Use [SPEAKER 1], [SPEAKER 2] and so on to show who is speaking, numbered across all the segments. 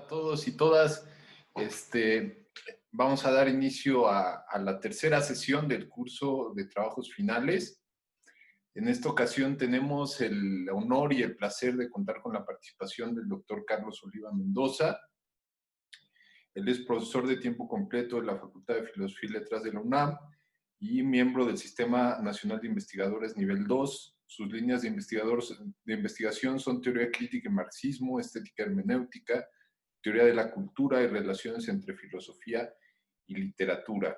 [SPEAKER 1] todos y todas. Vamos a dar inicio a la tercera sesión del curso de trabajos finales. En esta ocasión tenemos el honor y el placer de contar con la participación del doctor Carlos Oliva Mendoza. Él es profesor de tiempo completo de la Facultad de Filosofía y Letras de la UNAM y miembro del Sistema Nacional de Investigadores Nivel 2. Sus líneas de investigación son teoría crítica y marxismo, estética hermenéutica, teoría de la cultura y relaciones entre filosofía y literatura.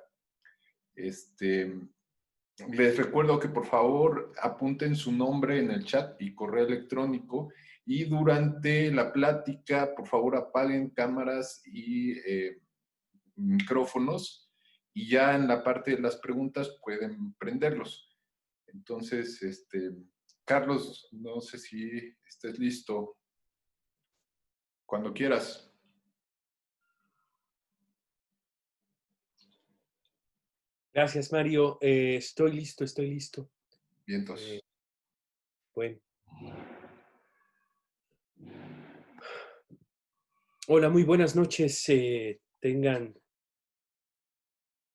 [SPEAKER 1] Les recuerdo que por favor apunten su nombre en el chat y correo electrónico, y durante la plática por favor apaguen cámaras y micrófonos, y ya en la parte de las preguntas pueden prenderlos. Entonces, Carlos, no sé si estés listo. Cuando quieras.
[SPEAKER 2] Gracias, Mario. Estoy listo, estoy listo.
[SPEAKER 1] Bien, entonces.
[SPEAKER 2] Bueno. Hola, muy buenas noches. Tengan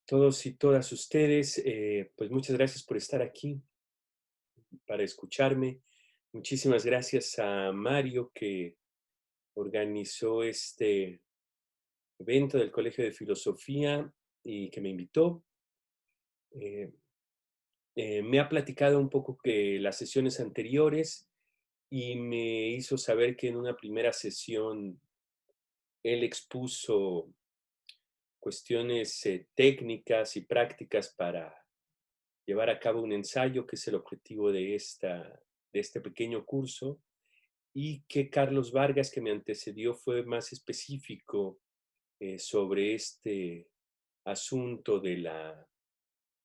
[SPEAKER 2] todos y todas ustedes. Pues muchas gracias por estar aquí, para escucharme. Muchísimas gracias a Mario, que organizó este evento del Colegio de Filosofía y que me invitó. Me ha platicado un poco que las sesiones anteriores, y me hizo saber que en una primera sesión él expuso cuestiones técnicas y prácticas para llevar a cabo un ensayo, que es el objetivo de este pequeño curso, y que Carlos Vargas, que me antecedió, fue más específico sobre este asunto de la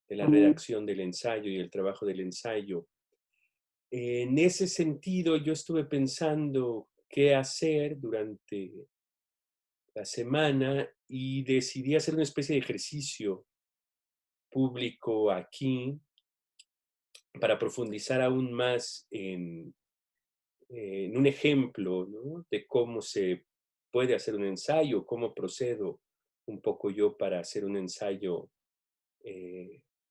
[SPEAKER 2] redacción del ensayo y el trabajo del ensayo. En ese sentido, yo estuve pensando qué hacer durante la semana y decidí hacer una especie de ejercicio público aquí para profundizar aún más en un ejemplo, ¿no?, de cómo se puede hacer un ensayo, cómo procedo un poco yo para hacer un ensayo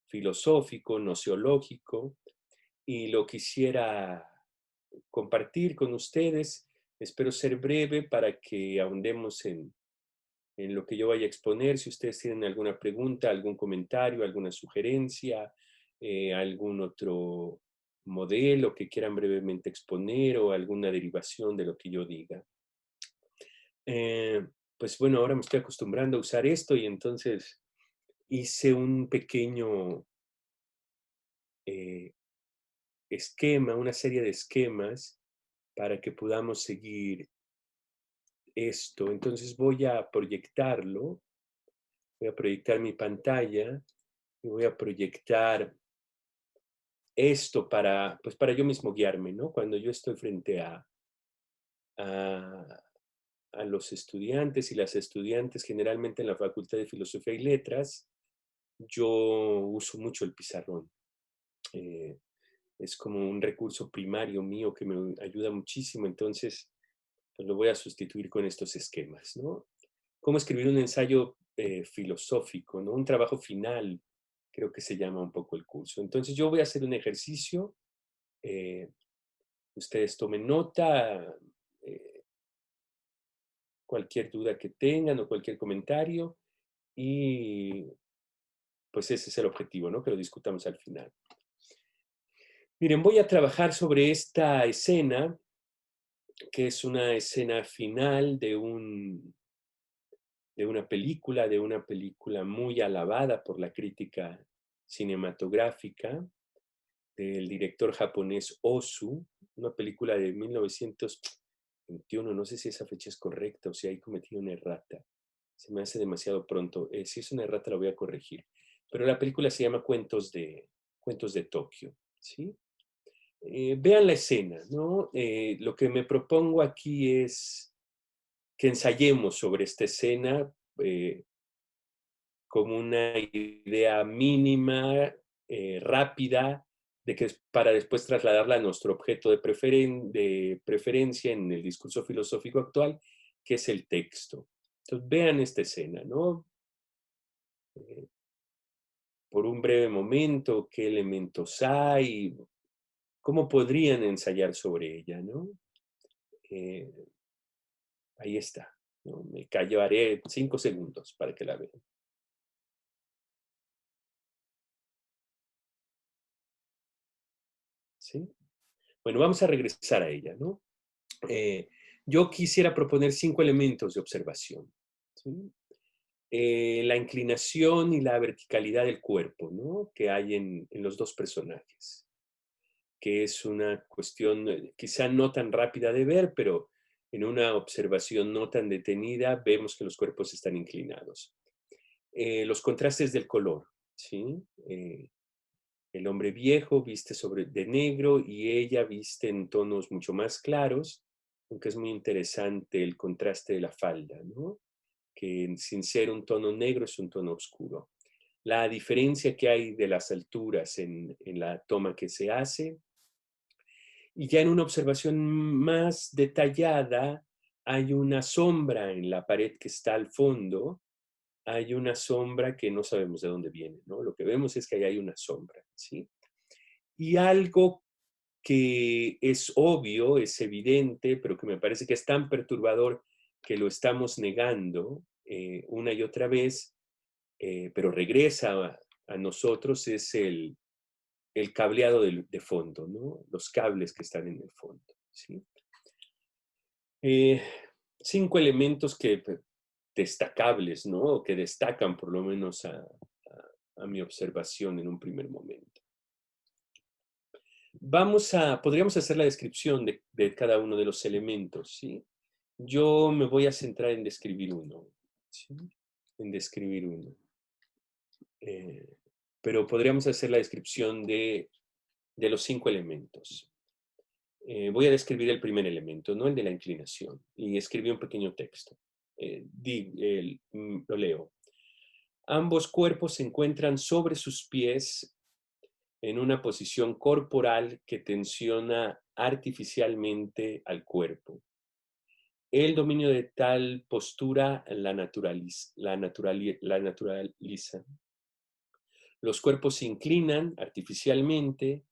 [SPEAKER 2] filosófico, nociológico, y lo quisiera compartir con ustedes. Espero ser breve para que ahondemos en lo que yo vaya a exponer. Si ustedes tienen alguna pregunta, algún comentario, alguna sugerencia, algún otro modelo que quieran brevemente exponer o alguna derivación de lo que yo diga. Pues bueno, ahora me estoy acostumbrando a usar esto, y entonces hice un pequeño esquema, una serie de esquemas para que podamos seguir esto. Entonces voy a proyectarlo, voy a proyectar mi pantalla y voy a proyectar esto pues para yo mismo guiarme, ¿no? Cuando yo estoy frente a, a los estudiantes y las estudiantes, generalmente en la Facultad de Filosofía y Letras, yo uso mucho el pizarrón. Es como un recurso primario mío que me ayuda muchísimo, entonces pues lo voy a sustituir con estos esquemas, ¿no? Cómo escribir un ensayo filosófico, ¿no? Un trabajo final, creo que se llama un poco el curso. Entonces yo voy a hacer un ejercicio, ustedes tomen nota, cualquier duda que tengan o cualquier comentario, y pues ese es el objetivo, ¿no?, que lo discutamos al final. Miren, voy a trabajar sobre esta escena, que es una escena final de una película muy alabada por la crítica cinematográfica, del director japonés Ozu, una película de 1921, no sé si esa fecha es correcta o si hay cometido una errata. Se me hace demasiado pronto. Si es una errata la voy a corregir. Pero la película se llama Cuentos de Tokio, ¿sí? Vean la escena, ¿no? Lo que me propongo aquí es que ensayemos sobre esta escena como una idea mínima, rápida, para después trasladarla a nuestro objeto de preferencia en el discurso filosófico actual, qué es el texto. Entonces, vean esta escena, ¿no? Por un breve momento, qué elementos hay, cómo podrían ensayar sobre ella, ¿no? Eh, ahí está, ¿no? Me callaré 5 segundos para que la vean. ¿Sí? Bueno, vamos a regresar a ella, ¿no? Yo quisiera proponer 5 elementos de observación, ¿sí? La inclinación y la verticalidad del cuerpo, ¿no? Que hay en los dos personajes, que es una cuestión quizá no tan rápida de ver, pero en una observación no tan detenida vemos que los cuerpos están inclinados. Los contrastes del color, ¿sí? El hombre viejo viste de negro y ella viste en tonos mucho más claros, aunque es muy interesante el contraste de la falda, ¿no? Que sin ser un tono negro es un tono oscuro. La diferencia que hay de las alturas en la toma que se hace. Y ya en una observación más detallada, hay una sombra en la pared que está al fondo, hay una sombra que no sabemos de dónde viene, ¿no? Lo que vemos es que ahí hay una sombra, ¿sí? Y algo que es obvio, es evidente, pero que me parece que es tan perturbador que lo estamos negando una y otra vez, pero regresa a nosotros, es el cableado de fondo, ¿no? Los cables que están en el fondo, ¿sí? 5 elementos que destacables, ¿no? Que destacan por lo menos a mi observación en un primer momento. Podríamos hacer la descripción de cada uno de los elementos, ¿sí? Yo me voy a centrar en describir uno, ¿sí? En describir uno. Pero podríamos hacer la descripción de los 5 elementos. Voy a describir el primer elemento, ¿no? El de la inclinación. Y escribí un pequeño texto. Lo leo. Ambos cuerpos se encuentran sobre sus pies en una posición corporal que tensiona artificialmente al cuerpo. El dominio de tal postura la naturaliza. Los cuerpos se inclinan artificialmente,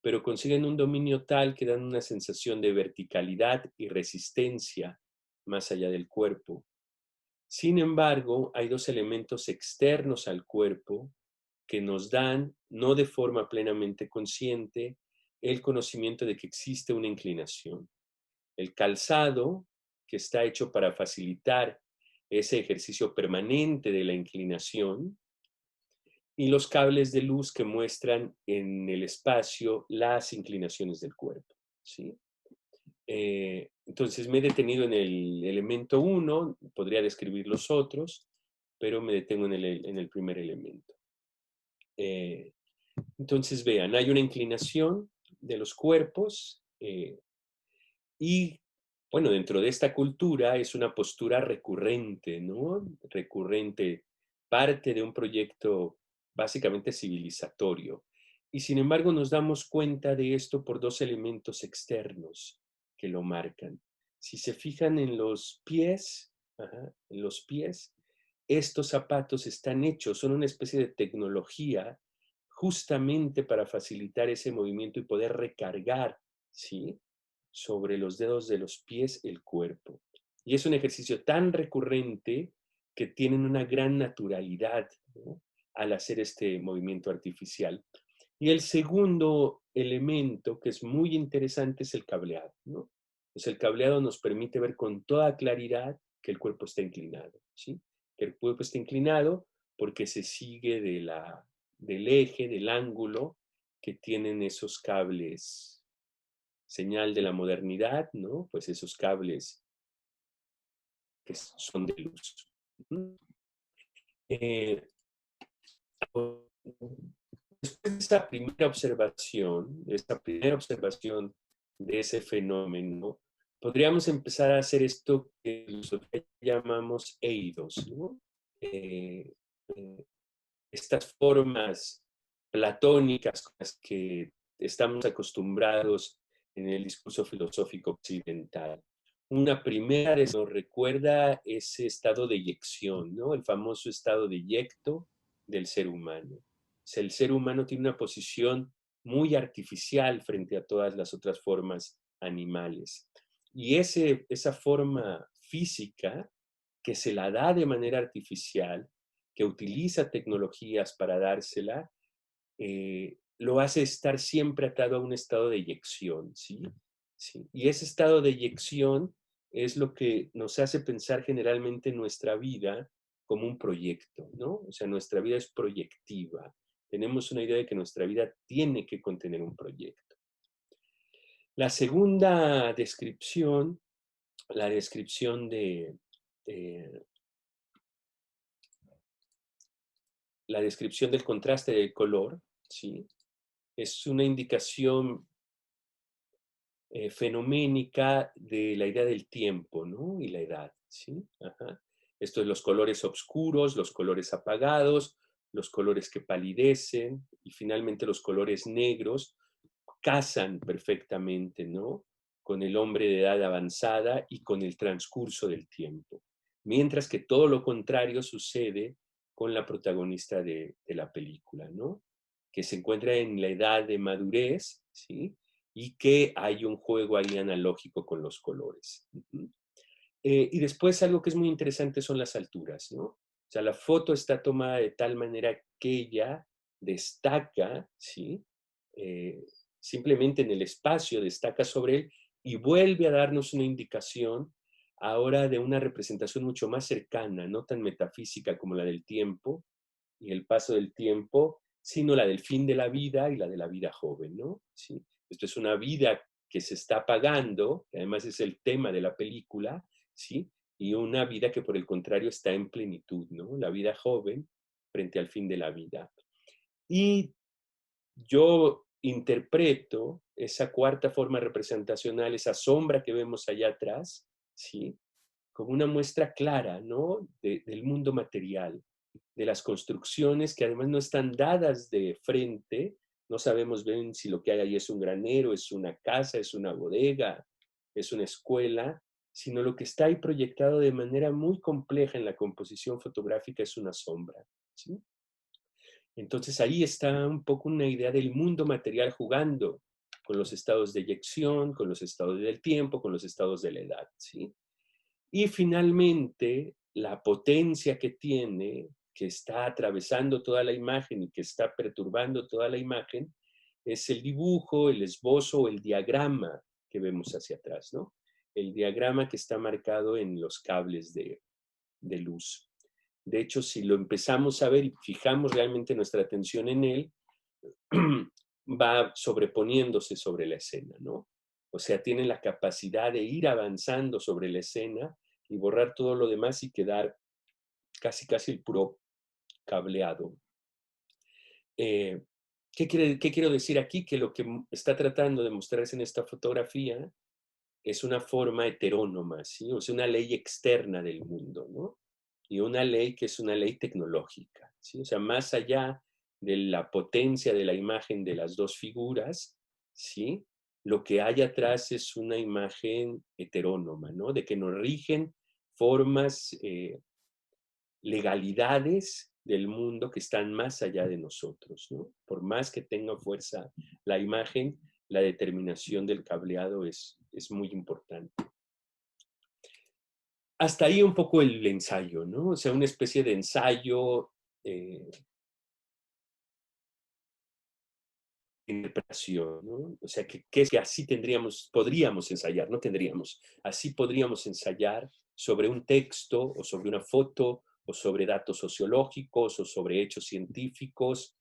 [SPEAKER 2] pero consiguen un dominio tal que dan una sensación de verticalidad y resistencia más allá del cuerpo. Sin embargo, hay 2 elementos externos al cuerpo que nos dan, no de forma plenamente consciente, el conocimiento de que existe una inclinación. El calzado, que está hecho para facilitar ese ejercicio permanente de la inclinación, y los cables de luz que muestran en el espacio las inclinaciones del cuerpo, ¿sí? Entonces me he detenido en el elemento 1, podría describir los otros, pero me detengo en el primer elemento. Entonces vean, hay una inclinación de los cuerpos y, bueno, dentro de esta cultura es una postura recurrente, ¿no? Recurrente, parte de un proyecto básicamente civilizatorio. Y sin embargo nos damos cuenta de esto por 2 elementos externos que lo marcan. Si se fijan en los pies, en los pies, estos zapatos están hechos, son una especie de tecnología justamente para facilitar ese movimiento y poder recargar, ¿sí? Sobre los dedos de los pies el cuerpo. Y es un ejercicio tan recurrente que tienen una gran naturalidad, ¿no? Al hacer este movimiento artificial. Y el segundo elemento que es muy interesante es el cableado, ¿no? Pues el cableado nos permite ver con toda claridad que el cuerpo está inclinado, ¿sí? Que el cuerpo está inclinado porque se sigue del eje, del ángulo que tienen esos cables, señal de la modernidad, ¿no? Pues esos cables que son de luz. Eh, Después de esa primera observación de ese fenómeno, podríamos empezar a hacer esto que nosotros llamamos eidos, ¿no? Eh, eh, Estas formas platónicas con las que estamos acostumbrados en el discurso filosófico occidental. Una primera nos recuerda ese estado de eyección, ¿no? El famoso estado de eyecto del ser humano. O sea, el ser humano tiene una posición muy artificial frente a todas las otras formas animales. Y esa forma física que se la da de manera artificial, que utiliza tecnologías para dársela, lo hace estar siempre atado a un estado de eyección, ¿sí? Sí. Y ese estado de eyección es lo que nos hace pensar generalmente en nuestra vida como un proyecto, ¿no? O sea, nuestra vida es proyectiva. Tenemos una idea de que nuestra vida tiene que contener un proyecto. La segunda descripción, la descripción de la descripción del contraste del color, ¿sí? Es una indicación fenoménica de la idea del tiempo, ¿no? Y la edad, ¿sí? Ajá. Esto es los colores oscuros, los colores apagados, los colores que palidecen y finalmente los colores negros casan perfectamente, ¿no? Con el hombre de edad avanzada y con el transcurso del tiempo. Mientras que todo lo contrario sucede con la protagonista de la película, ¿no? Que se encuentra en la edad de madurez, ¿sí? Y que hay un juego ahí analógico con los colores. Y después algo que es muy interesante son las alturas, ¿no? O sea, la foto está tomada de tal manera que ella destaca, ¿sí? Eh, simplemente en el espacio destaca sobre él y vuelve a darnos una indicación ahora de una representación mucho más cercana, no tan metafísica como la del tiempo y el paso del tiempo, sino la del fin de la vida y la de la vida joven, ¿no? ¿Sí? Esto es una vida que se está apagando, que además es el tema de la película, ¿sí? Y una vida que por el contrario está en plenitud, ¿no? La vida joven frente al fin de la vida. Y yo interpreto esa cuarta forma representacional, esa sombra que vemos allá atrás, ¿sí? Como una muestra clara, ¿no? Del mundo material, de las construcciones que además no están dadas de frente, no sabemos bien si lo que hay ahí es un granero, es una casa, es una bodega, es una escuela, sino lo que está ahí proyectado de manera muy compleja en la composición fotográfica es una sombra, ¿sí? Entonces ahí está un poco una idea del mundo material jugando con los estados de eyección, con los estados del tiempo, con los estados de la edad, ¿sí? Y finalmente, la potencia que tiene, que está atravesando toda la imagen y que está perturbando toda la imagen, es el dibujo, el esbozo o el diagrama que vemos hacia atrás, ¿no? El diagrama que está marcado en los cables de luz. De hecho, si lo empezamos a ver y fijamos realmente nuestra atención en él, va sobreponiéndose sobre la escena, ¿no? O sea, tiene la capacidad de ir avanzando sobre la escena y borrar todo lo demás y quedar casi el puro cableado. Eh, ¿Qué quiero decir aquí? Que lo que está tratando de mostrarse en esta fotografía es una forma heterónoma, ¿sí? O sea, una ley externa del mundo, ¿no? Y una ley que es una ley tecnológica, ¿sí? O sea, más allá de la potencia de la imagen de las dos figuras, ¿sí? Lo que hay atrás es una imagen heterónoma, ¿no? De que nos rigen formas, legalidades del mundo que están más allá de nosotros, ¿no? Por más que tenga fuerza la imagen, la determinación del cableado es muy importante. Hasta ahí un poco el ensayo, ¿no? O sea, una especie de ensayo, interpretación, ¿no? O sea, que es que así podríamos ensayar, no tendríamos, así podríamos ensayar sobre un texto o sobre una foto o sobre datos sociológicos o sobre hechos científicos.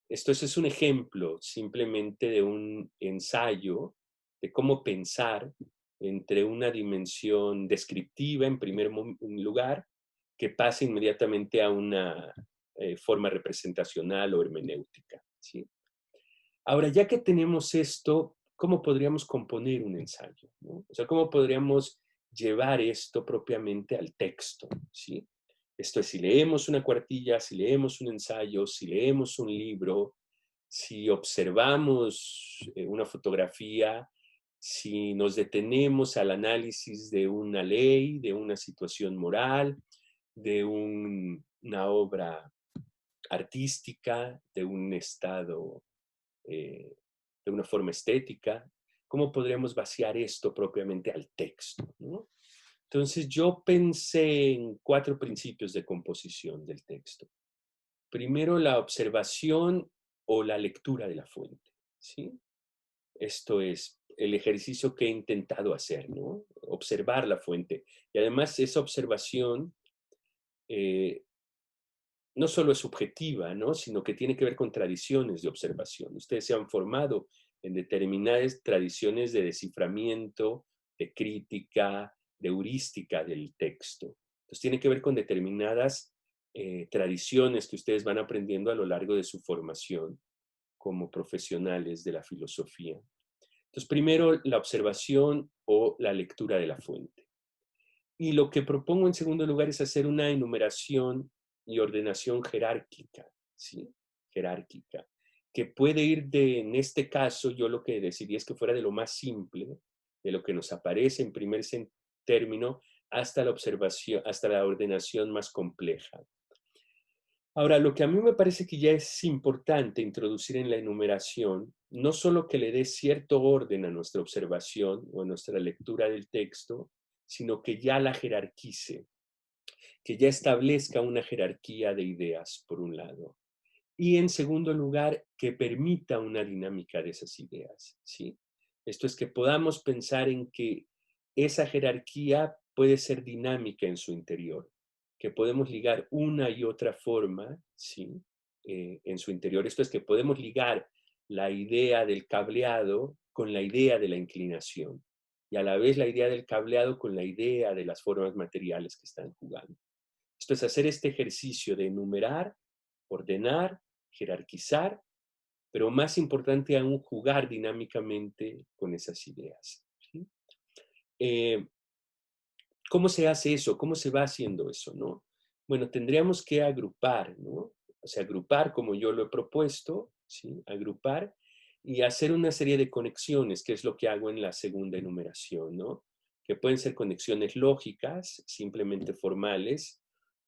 [SPEAKER 2] Esto es un ejemplo simplemente de un ensayo de cómo pensar entre una dimensión descriptiva en primer lugar que pasa inmediatamente a una forma representacional o hermenéutica, ¿sí? Ahora, ya que tenemos esto, ¿cómo podríamos componer un ensayo? ¿No? O sea, ¿cómo podríamos llevar esto propiamente al texto? ¿Sí? Esto es, si leemos una cuartilla, si leemos un ensayo, si leemos un libro, si observamos una fotografía, Si nos detenemos al análisis de una ley, de una situación moral, de una obra artística, de un estado, de una forma estética, ¿cómo podríamos vaciar esto propiamente al texto, ¿no? Entonces yo pensé en 4 principios de composición del texto. Primero, la observación o la lectura de la fuente, ¿sí? Esto es el ejercicio que he intentado hacer, ¿no? Observar la fuente. Y además esa observación eh, no solo es subjetiva, ¿no? Sino que tiene que ver con tradiciones de observación. Ustedes se han formado en determinadas tradiciones de desciframiento, de crítica, de heurística del texto. Entonces tiene que ver con determinadas tradiciones que ustedes van aprendiendo a lo largo de su formación como profesionales de la filosofía. Entonces, primero, la observación o la lectura de la fuente. Y lo que propongo en segundo lugar es hacer una enumeración y ordenación jerárquica, ¿sí? Jerárquica, que puede ir en este caso, yo lo que decidí es que fuera de lo más simple, de lo que nos aparece en primer término, hasta la observación, hasta la ordenación más compleja. Ahora, lo que a mí me parece que ya es importante introducir en la enumeración, no solo que le dé cierto orden a nuestra observación o a nuestra lectura del texto, sino que ya la jerarquice, que ya establezca una jerarquía de ideas, por un lado. Y en segundo lugar, que permita una dinámica de esas ideas, ¿sí? Esto es que podamos pensar en que esa jerarquía puede ser dinámica en su interior, que podemos ligar una y otra forma, ¿sí? En su interior. Esto es que podemos ligar la idea del cableado con la idea de la inclinación y a la vez la idea del cableado con la idea de las formas materiales que están jugando. Esto es hacer este ejercicio de enumerar, ordenar, jerarquizar, pero más importante aún, jugar dinámicamente con esas ideas, ¿sí? Eh, ¿Cómo se hace eso? ¿Cómo se va haciendo eso, no? Bueno, tendríamos que agrupar, ¿no? O sea, agrupar como yo lo he propuesto, ¿sí? Agrupar y hacer una serie de conexiones, que es lo que hago en la segunda enumeración, ¿no? Que pueden ser conexiones lógicas, simplemente formales,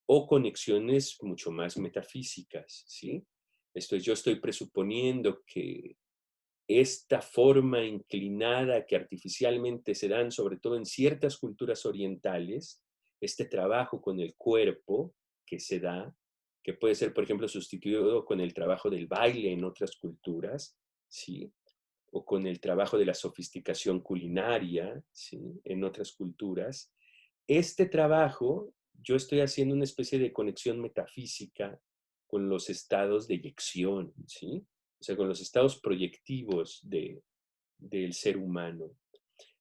[SPEAKER 2] o conexiones mucho más metafísicas, ¿sí? Esto es, yo estoy presuponiendo que esta forma inclinada que artificialmente se dan, sobre todo en ciertas culturas orientales, este trabajo con el cuerpo que se da, que puede ser, por ejemplo, sustituido con el trabajo del baile en otras culturas, ¿sí? O con el trabajo de la sofisticación culinaria, ¿sí? En otras culturas. Este trabajo, yo estoy haciendo una especie de conexión metafísica con los estados de eyección, ¿sí? O sea, con los estados proyectivos del ser humano.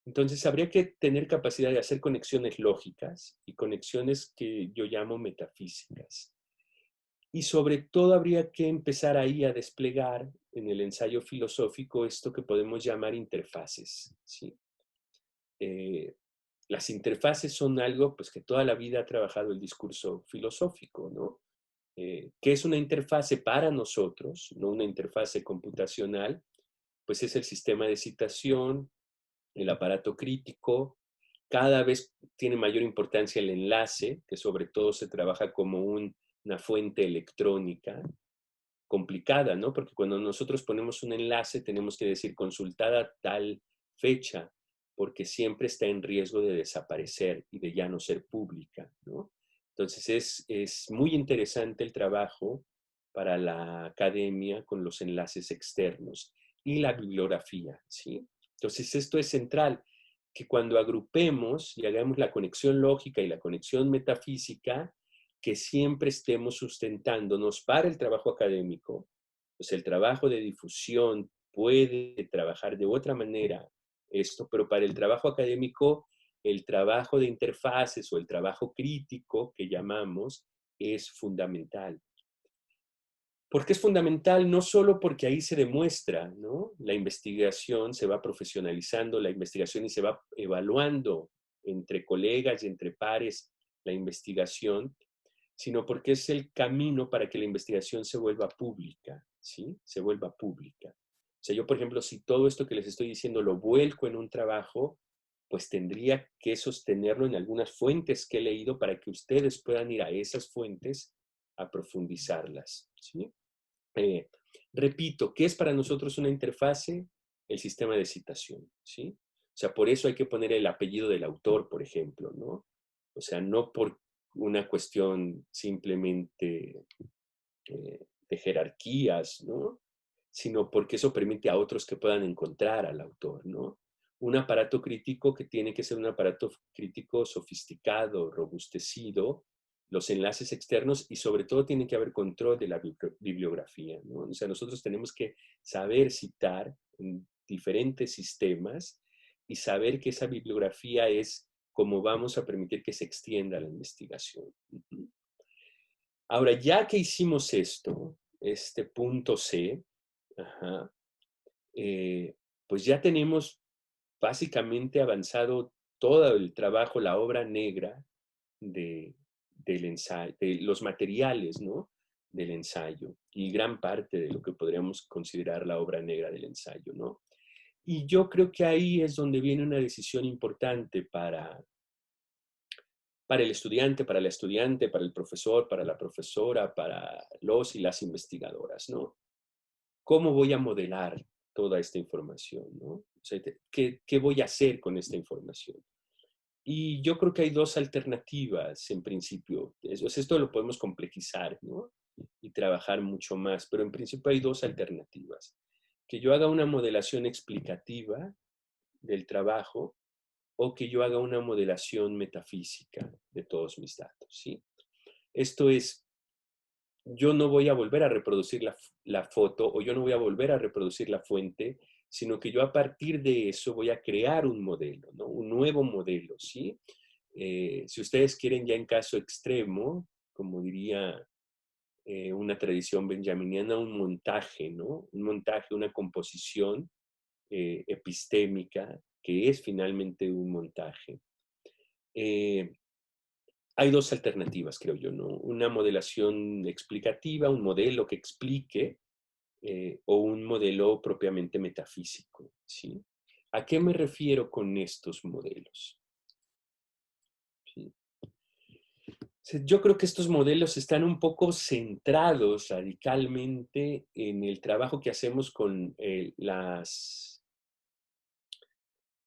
[SPEAKER 2] Entonces, habría que tener capacidad de hacer conexiones lógicas y conexiones que yo llamo metafísicas. Y sobre todo habría que empezar ahí a desplegar en el ensayo filosófico esto que podemos llamar interfaces, ¿sí? Eh, las interfaces son algo pues, que toda la vida ha trabajado el discurso filosófico, ¿no? ¿Qué es una interfase para nosotros? No una interfase computacional, pues es el sistema de citación, el aparato crítico. Cada vez tiene mayor importancia el enlace, que sobre todo se trabaja como una fuente electrónica complicada, ¿no? Porque cuando nosotros ponemos un enlace tenemos que decir consultada tal fecha, porque siempre está en riesgo de desaparecer y de ya no ser pública, ¿no? Entonces es muy interesante el trabajo para la academia con los enlaces externos y la bibliografía, ¿sí? Entonces esto es central, que cuando agrupemos y hagamos la conexión lógica y la conexión metafísica, que siempre estemos sustentándonos para el trabajo académico, pues el trabajo de difusión puede trabajar de otra manera esto, pero para el trabajo académico, el trabajo de interfaces o el trabajo crítico que llamamos es fundamental. ¿Por qué es fundamental? No solo porque ahí se demuestra, ¿no? La investigación se va profesionalizando, la investigación y se va evaluando entre colegas y entre pares la investigación, sino porque es el camino para que la investigación se vuelva pública, ¿sí? Se vuelva pública. O sea, yo, por ejemplo, si todo esto que les estoy diciendo lo vuelco en un trabajo, pues tendría que sostenerlo en algunas fuentes que he leído para que ustedes puedan ir a esas fuentes a profundizarlas, ¿sí? Eh, Repito, ¿qué es para nosotros una interfase? El sistema de citación, ¿sí? O sea, por eso hay que poner el apellido del autor, por ejemplo, ¿no? O sea, no por una cuestión simplemente de jerarquías, ¿no? Sino porque eso permite a otros que puedan encontrar al autor, ¿no? Un aparato crítico que tiene que ser un aparato crítico sofisticado, robustecido, los enlaces externos y sobre todo tiene que haber control de la bibliografía, ¿no? O sea, nosotros tenemos que saber citar en diferentes sistemas y saber que esa bibliografía es como vamos a permitir que se extienda la investigación. Ahora, ya que hicimos esto, este punto C, ajá, pues ya tenemos básicamente avanzado todo el trabajo, la obra negra de, del ensayo, de los materiales, ¿no? Del ensayo y gran parte de lo que podríamos considerar la obra negra del ensayo, ¿no? Y yo creo que ahí es donde viene una decisión importante para el estudiante, para la estudiante, para el profesor, para la profesora, para los y las investigadoras, ¿no? ¿Cómo voy a modelar toda esta información, ¿no? O sea, ¿qué voy a hacer con esta información? Y yo creo que hay dos alternativas en principio. Esto lo podemos complejizar, ¿no? Y trabajar mucho más, pero en principio hay dos alternativas. Que yo haga una modelación explicativa del trabajo o que yo haga una modelación metafísica de todos mis datos, ¿sí? Esto es, yo no voy a volver a reproducir la foto o yo no voy a volver a reproducir la fuente, sino que yo a partir de eso voy a crear un modelo, ¿no? Un nuevo modelo, ¿sí? Si ustedes quieren ya en caso extremo, como diría una tradición benjaminiana, un montaje, ¿no? Un montaje, una composición epistémica que es finalmente un montaje. Hay dos alternativas, creo yo, ¿no? Una modelación explicativa, un modelo que explique, o un modelo propiamente metafísico, ¿sí? ¿A qué me refiero con estos modelos? ¿Sí? Yo creo que estos modelos están un poco centrados radicalmente en el trabajo que hacemos con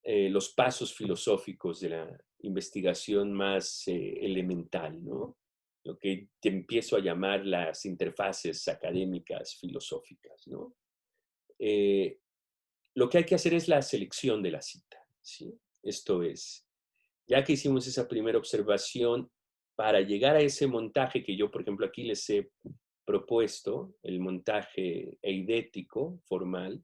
[SPEAKER 2] los pasos filosóficos de la investigación más elemental, ¿no? Lo que te empiezo a llamar las interfaces académicas filosóficas, ¿no? Lo que hay que hacer es la selección de la cita, ¿sí? Esto es, ya que hicimos esa primera observación, para llegar a ese montaje que yo, por ejemplo, aquí les he propuesto, el montaje eidético, formal,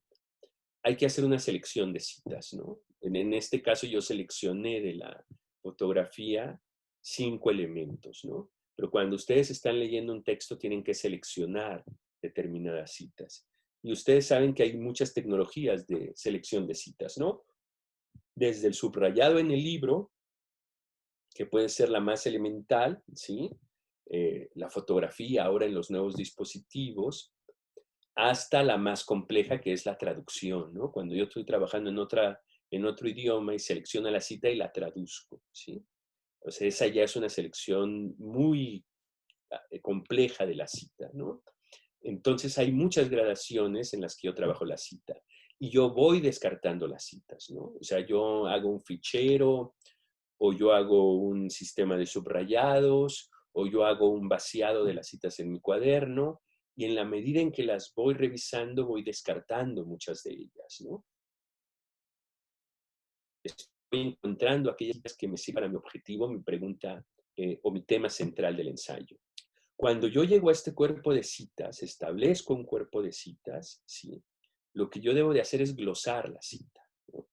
[SPEAKER 2] hay que hacer una selección de citas, ¿no? En este caso yo seleccioné de la fotografía 5 elementos, ¿no? Pero cuando ustedes están leyendo un texto tienen que seleccionar determinadas citas. Y ustedes saben que hay muchas tecnologías de selección de citas, ¿no? Desde el subrayado en el libro, que puede ser la más elemental, ¿sí? La fotografía ahora en los nuevos dispositivos, hasta la más compleja que es la traducción, ¿no? Cuando yo estoy trabajando en otro idioma y selecciono la cita y la traduzco, ¿sí? O sea, esa ya es una selección muy compleja de la cita, ¿no? Entonces hay muchas gradaciones en las que yo trabajo la cita y yo voy descartando las citas, ¿no? O sea, yo hago un fichero o yo hago un sistema de subrayados o yo hago un vaciado de las citas en mi cuaderno y en la medida en que las voy revisando voy descartando muchas de ellas, ¿no? Estoy encontrando aquellas que me sirven para mi objetivo, mi pregunta o mi tema central del ensayo. Cuando yo llego a este cuerpo de citas, establezco un cuerpo de citas, ¿sí? Lo que yo debo de hacer es glosar la cita, ¿no?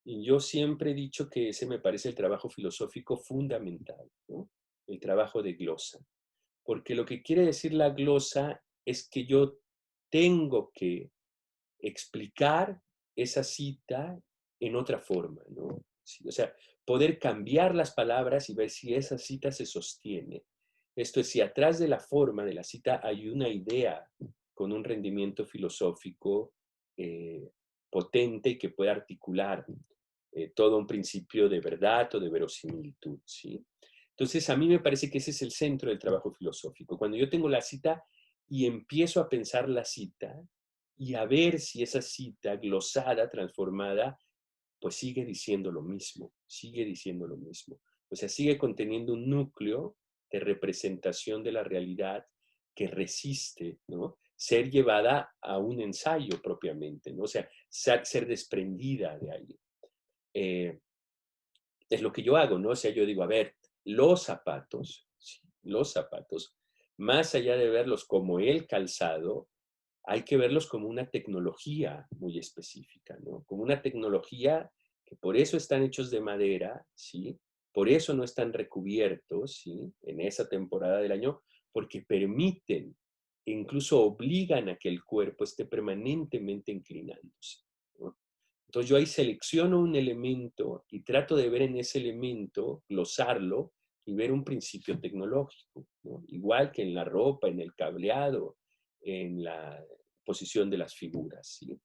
[SPEAKER 2] Y yo siempre he dicho que ese me parece el trabajo filosófico fundamental, ¿no? El trabajo de glosa. Porque lo que quiere decir la glosa es que yo tengo que explicar esa cita en otra forma, ¿no? Sí, o sea, poder cambiar las palabras y ver si esa cita se sostiene. Esto es, si atrás de la forma de la cita hay una idea con un rendimiento filosófico potente y que pueda articular todo un principio de verdad o de verosimilitud, ¿sí? Entonces, a mí me parece que ese es el centro del trabajo filosófico. Cuando yo tengo la cita y empiezo a pensar la cita y a ver si esa cita glosada, transformada, pues sigue diciendo lo mismo, sigue diciendo lo mismo. O sea, sigue conteniendo un núcleo de representación de la realidad que resiste, ¿no? Ser llevada a un ensayo propiamente, ¿no? O sea, ser desprendida de ahí. Eh, es lo que yo hago, ¿no? O sea, yo digo, a ver, los zapatos, sí, los zapatos, más allá de verlos como el calzado, hay que verlos como una tecnología muy específica, ¿no? Como una tecnología que por eso están hechos de madera, ¿sí? Por eso no están recubiertos, ¿sí? En esa temporada del año, porque permiten, e incluso obligan a que el cuerpo esté permanentemente inclinándose, ¿no? Entonces yo ahí selecciono un elemento y trato de ver en ese elemento, glosarlo y ver un principio tecnológico, ¿no? Igual que en la ropa, en el cableado, en la posición de las figuras, ¿sí?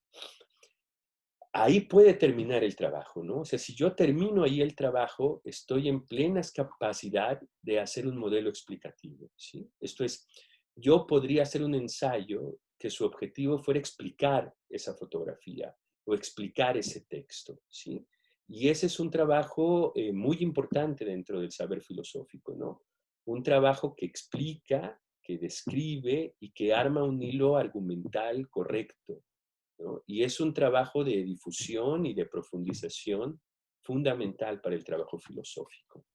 [SPEAKER 2] Ahí puede terminar el trabajo, ¿no? O sea, si yo termino ahí el trabajo, estoy en plena capacidad de hacer un modelo explicativo, ¿sí? Esto es, yo podría hacer un ensayo que su objetivo fuera explicar esa fotografía o explicar ese texto, ¿sí? Y ese es un trabajo muy importante dentro del saber filosófico, ¿no? Un trabajo que explica, que describe y que arma un hilo argumental correcto, ¿no? Y es un trabajo de difusión y de profundización fundamental para el trabajo filosófico.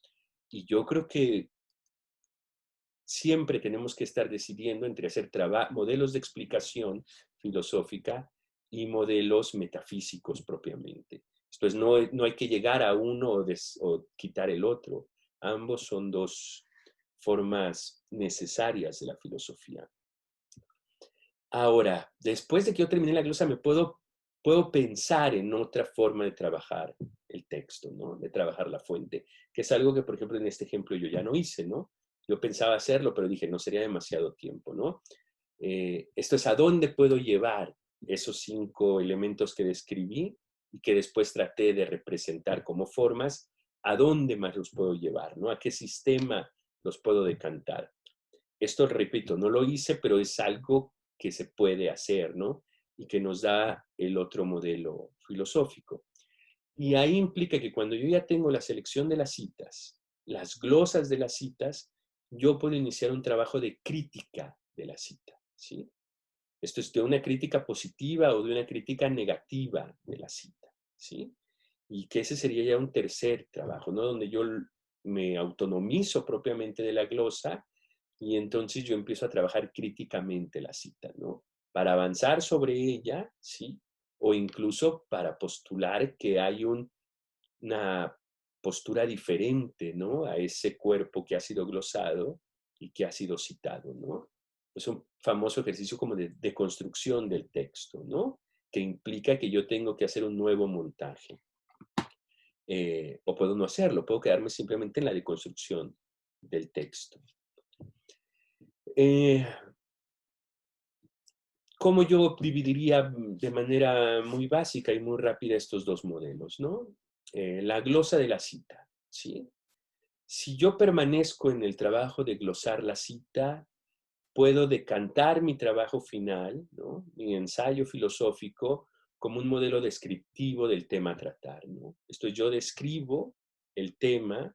[SPEAKER 2] Y yo creo que siempre tenemos que estar decidiendo entre hacer modelos de explicación filosófica y modelos metafísicos propiamente. Entonces no hay que llegar a uno o quitar el otro. Ambos son dos formas necesarias de la filosofía. Ahora, después de que yo terminé la glosa, puedo pensar en otra forma de trabajar el texto, ¿no? De trabajar la fuente, que es algo que, por ejemplo, en este ejemplo yo ya no hice, ¿no? Yo pensaba hacerlo, pero dije, no sería demasiado tiempo, ¿no? Esto es a dónde puedo llevar esos 5 elementos que describí y que después traté de representar como formas, a dónde más los puedo llevar, ¿no? A qué sistema los puedo decantar. Esto, repito, no lo hice, pero es algo que se puede hacer, ¿no? Y que nos da el otro modelo filosófico. Y ahí implica que cuando yo ya tengo la selección de las citas, las glosas de las citas, yo puedo iniciar un trabajo de crítica de la cita, ¿sí? Esto es de una crítica positiva o de una crítica negativa de la cita, ¿sí? Y que ese sería ya un tercer trabajo, ¿no? Donde yo me autonomizo propiamente de la glosa y entonces yo empiezo a trabajar críticamente la cita, ¿no? Para avanzar sobre ella, ¿sí? O incluso para postular que hay una postura diferente, ¿no? A ese cuerpo que ha sido glosado y que ha sido citado, ¿no? Es un famoso ejercicio como de construcción del texto, ¿no? Que implica que yo tengo que hacer un nuevo montaje. O puedo no hacerlo, puedo quedarme simplemente en la deconstrucción del texto. Eh, ¿Cómo yo dividiría de manera muy básica y muy rápida estos dos modelos, ¿no? La glosa de la cita, ¿sí? Si yo permanezco en el trabajo de glosar la cita, puedo decantar mi trabajo final, ¿no? Mi ensayo filosófico, como un modelo descriptivo del tema a tratar, ¿no? Esto yo describo el tema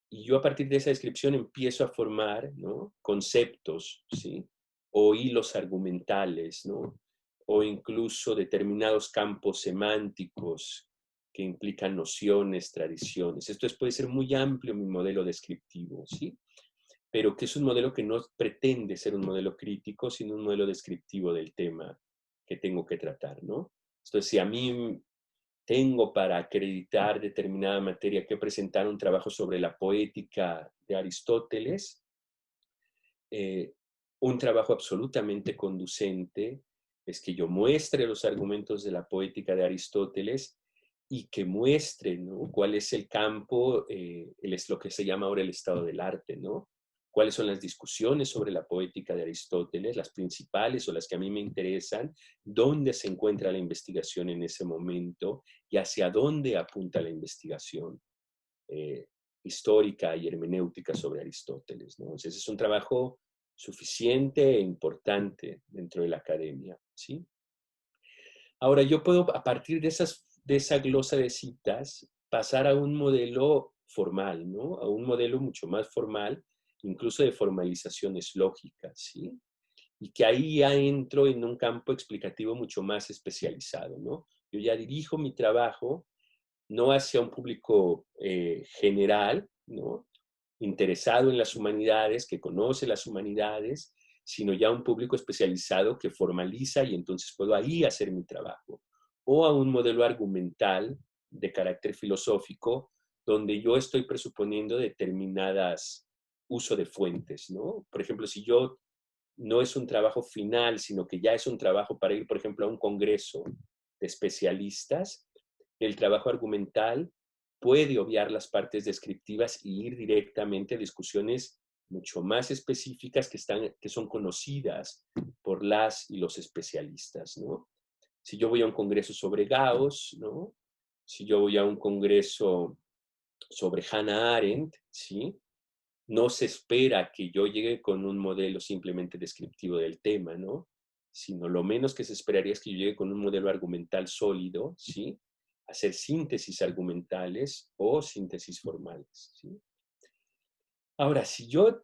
[SPEAKER 2] y yo a partir de esa descripción empiezo a formar, ¿no? Conceptos, ¿sí? O hilos argumentales, ¿no? O incluso determinados campos semánticos que implican nociones, tradiciones. Esto puede ser muy amplio mi modelo descriptivo, ¿sí? Pero que es un modelo que no pretende ser un modelo crítico, sino un modelo descriptivo del tema que tengo que tratar, ¿no? Entonces, si a mí tengo para acreditar determinada materia que presentar un trabajo sobre la poética de Aristóteles, eh, un trabajo absolutamente conducente es que yo muestre los argumentos de la poética de Aristóteles y que muestre, ¿no? Cuál es el campo, es lo que se llama ahora el estado del arte, ¿no? cuáles son las discusiones sobre la poética de Aristóteles, las principales o las que a mí me interesan, dónde se encuentra la investigación en ese momento y hacia dónde apunta la investigación histórica y hermenéutica sobre Aristóteles, ¿no? Entonces es un trabajo suficiente e importante dentro de la academia, ¿sí? Ahora, yo puedo, a partir de esa glosa de citas, pasar a un modelo formal, ¿no? A un modelo mucho más formal, incluso de formalizaciones lógicas, ¿sí? Y que ahí ya entro en un campo explicativo mucho más especializado, ¿no? Yo ya dirijo mi trabajo no hacia un público general, ¿no? Interesado en las humanidades, que conoce las humanidades, sino ya un público especializado que formaliza y entonces puedo ahí hacer mi trabajo. O a un modelo argumental de carácter filosófico, donde yo estoy presuponiendo determinadas uso de fuentes, ¿no? Por ejemplo, si yo no es un trabajo final, sino que ya es un trabajo para ir, por ejemplo, a un congreso de especialistas, el trabajo argumental puede obviar las partes descriptivas y ir directamente a discusiones mucho más específicas que son conocidas por las y los especialistas, ¿no? Si yo voy a un congreso sobre Gauss, ¿no? Si yo voy a un congreso sobre Hannah Arendt, ¿sí? No se espera que yo llegue con un modelo simplemente descriptivo del tema, ¿no? Sino lo menos que se esperaría es que yo llegue con un modelo argumental sólido, ¿sí? Hacer síntesis argumentales o síntesis formales, ¿sí? Ahora, si yo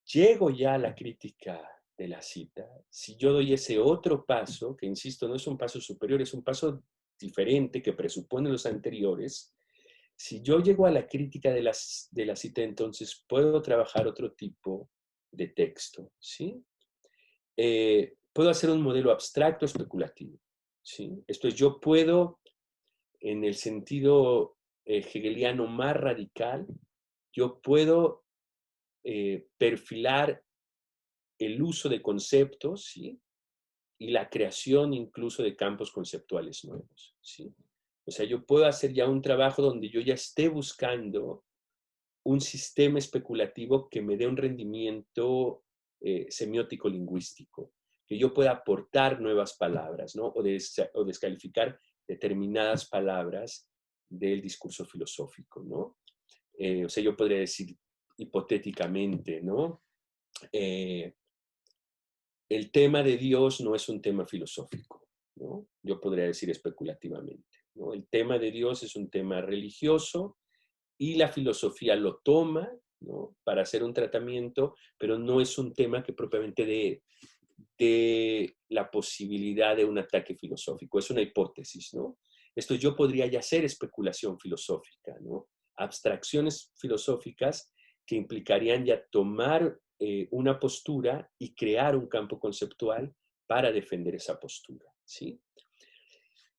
[SPEAKER 2] llego ya a la crítica de la cita, si yo doy ese otro paso, que insisto, no es un paso superior, es un paso diferente que presupone los anteriores, si yo llego a la crítica de la cita, entonces puedo trabajar otro tipo de texto, ¿sí? Puedo hacer un modelo abstracto especulativo, ¿sí? Esto es, yo puedo, en el sentido hegeliano más radical, yo puedo perfilar el uso de conceptos, ¿sí? Y la creación incluso de campos conceptuales nuevos, ¿sí? O sea, yo puedo hacer ya un trabajo donde yo ya esté buscando un sistema especulativo que me dé un rendimiento semiótico lingüístico, que yo pueda aportar nuevas palabras, ¿no? O descalificar determinadas palabras del discurso filosófico, ¿no? O sea, yo podría decir hipotéticamente, ¿no? Eh, el tema de Dios no es un tema filosófico, ¿no? Yo podría decir especulativamente, ¿no? El tema de Dios es un tema religioso y la filosofía lo toma, ¿no? Para hacer un tratamiento, pero no es un tema que propiamente de la posibilidad de un ataque filosófico, es una hipótesis, ¿no? Esto yo podría ya hacer especulación filosófica, ¿no? Abstracciones filosóficas que implicarían ya tomar una postura y crear un campo conceptual para defender esa postura, ¿sí?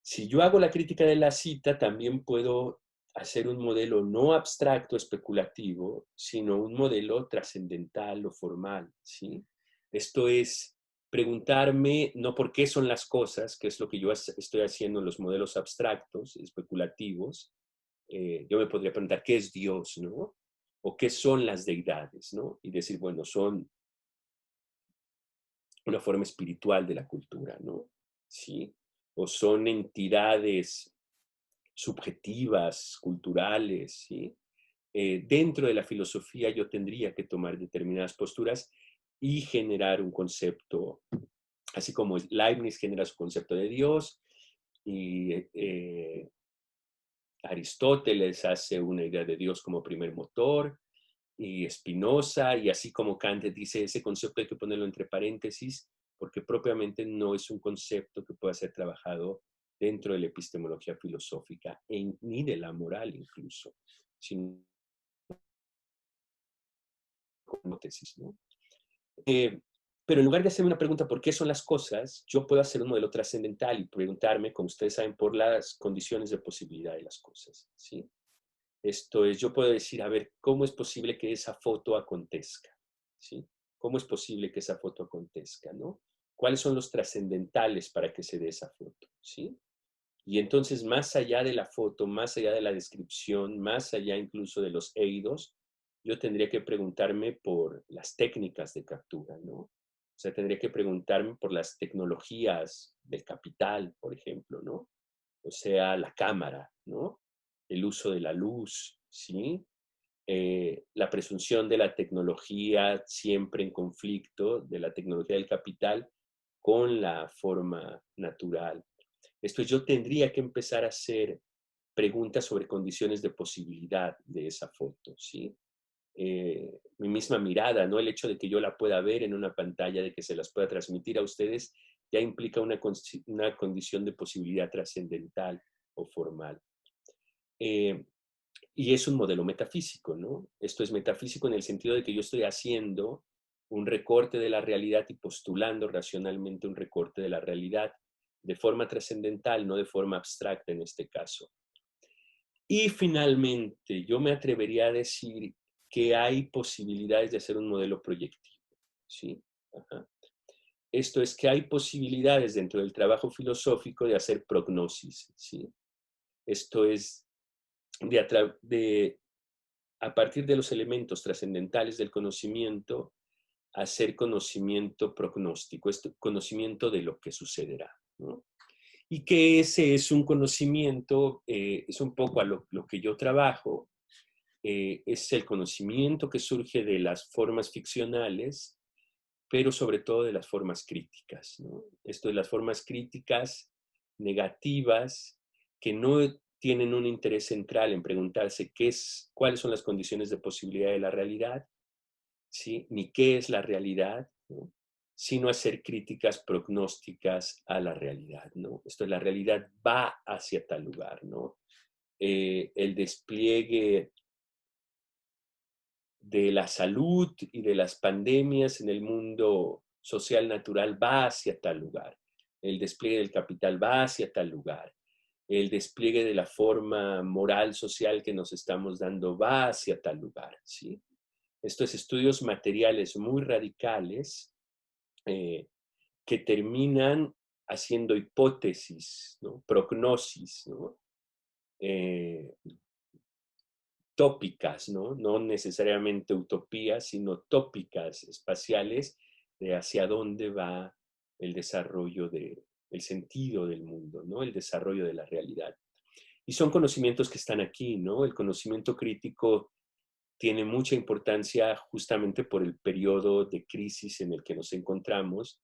[SPEAKER 2] Si yo hago la crítica de la cita, también puedo hacer un modelo no abstracto especulativo, sino un modelo trascendental o formal, ¿sí? Esto es preguntarme no por qué son las cosas, que es lo que yo estoy haciendo en los modelos abstractos, especulativos. Yo me podría preguntar qué es Dios, ¿no? O qué son las deidades, ¿no? Y decir, bueno, son una forma espiritual de la cultura, ¿no? ¿Sí? O son entidades subjetivas, culturales, ¿sí? Dentro de la filosofía yo tendría que tomar determinadas posturas y generar un concepto, así como Leibniz genera su concepto de Dios y Aristóteles hace una idea de Dios como primer motor, y Spinoza, y así como Kant dice, ese concepto hay que ponerlo entre paréntesis, porque propiamente no es un concepto que pueda ser trabajado dentro de la epistemología filosófica, ni de la moral incluso, sino como tesis, ¿no? Eh, pero en lugar de hacerme una pregunta, ¿por qué son las cosas? Yo puedo hacer un modelo trascendental y preguntarme, como ustedes saben, por las condiciones de posibilidad de las cosas, ¿sí? Esto es, yo puedo decir, a ver, ¿cómo es posible que esa foto acontezca? ¿Sí? ¿Cómo es posible que esa foto acontezca? ¿No? ¿Cuáles son los trascendentales para que se dé esa foto? ¿Sí? Y entonces, más allá de la foto, más allá de la descripción, más allá incluso de los eidos, yo tendría que preguntarme por las técnicas de captura, ¿no? O sea, tendría que preguntarme por las tecnologías del capital, por ejemplo, ¿no? O sea, la cámara, ¿no? El uso de la luz, ¿sí? La presunción de la tecnología siempre en conflicto, de la tecnología del capital con la forma natural. Esto yo tendría que empezar a hacer preguntas sobre condiciones de posibilidad de esa foto, ¿sí? Mi misma mirada, ¿no? El hecho de que yo la pueda ver en una pantalla, de que se las pueda transmitir a ustedes, ya implica una condición de posibilidad trascendental o formal. Eh, y es un modelo metafísico, ¿no? Esto es metafísico en el sentido de que yo estoy haciendo un recorte de la realidad y postulando racionalmente un recorte de la realidad de forma trascendental, no de forma abstracta en este caso. Y finalmente, yo me atrevería a decir que hay posibilidades de hacer un modelo proyectivo, ¿sí? Ajá. Esto es que hay posibilidades dentro del trabajo filosófico de hacer prognosis, ¿sí? Esto es de a partir de los elementos trascendentales del conocimiento, hacer conocimiento prognóstico, es conocimiento de lo que sucederá, ¿no? Y que ese es un conocimiento, es un poco a lo que yo trabajo, es el conocimiento que surge de las formas ficcionales, pero sobre todo de las formas críticas, ¿no? Esto de las formas críticas negativas que no tienen un interés central en preguntarse cuáles son las condiciones de posibilidad de la realidad, ¿sí? Ni qué es la realidad, ¿no? Sino hacer críticas prognósticas a la realidad, ¿no? Esto es, la realidad va hacia tal lugar, ¿no? El despliegue de la salud y de las pandemias en el mundo social natural va hacia tal lugar. El despliegue del capital va hacia tal lugar. El despliegue de la forma moral social que nos estamos dando va hacia tal lugar, ¿sí? Estos estudios materiales muy radicales eh, que terminan haciendo hipótesis, ¿no? Prognosis, ¿no? Eh, tópicas, ¿no? No necesariamente utopías, sino tópicas espaciales de hacia dónde va el desarrollo el sentido del mundo, ¿no? El desarrollo de la realidad. Y son conocimientos que están aquí, ¿no? El conocimiento crítico tiene mucha importancia justamente por el periodo de crisis en el que nos encontramos,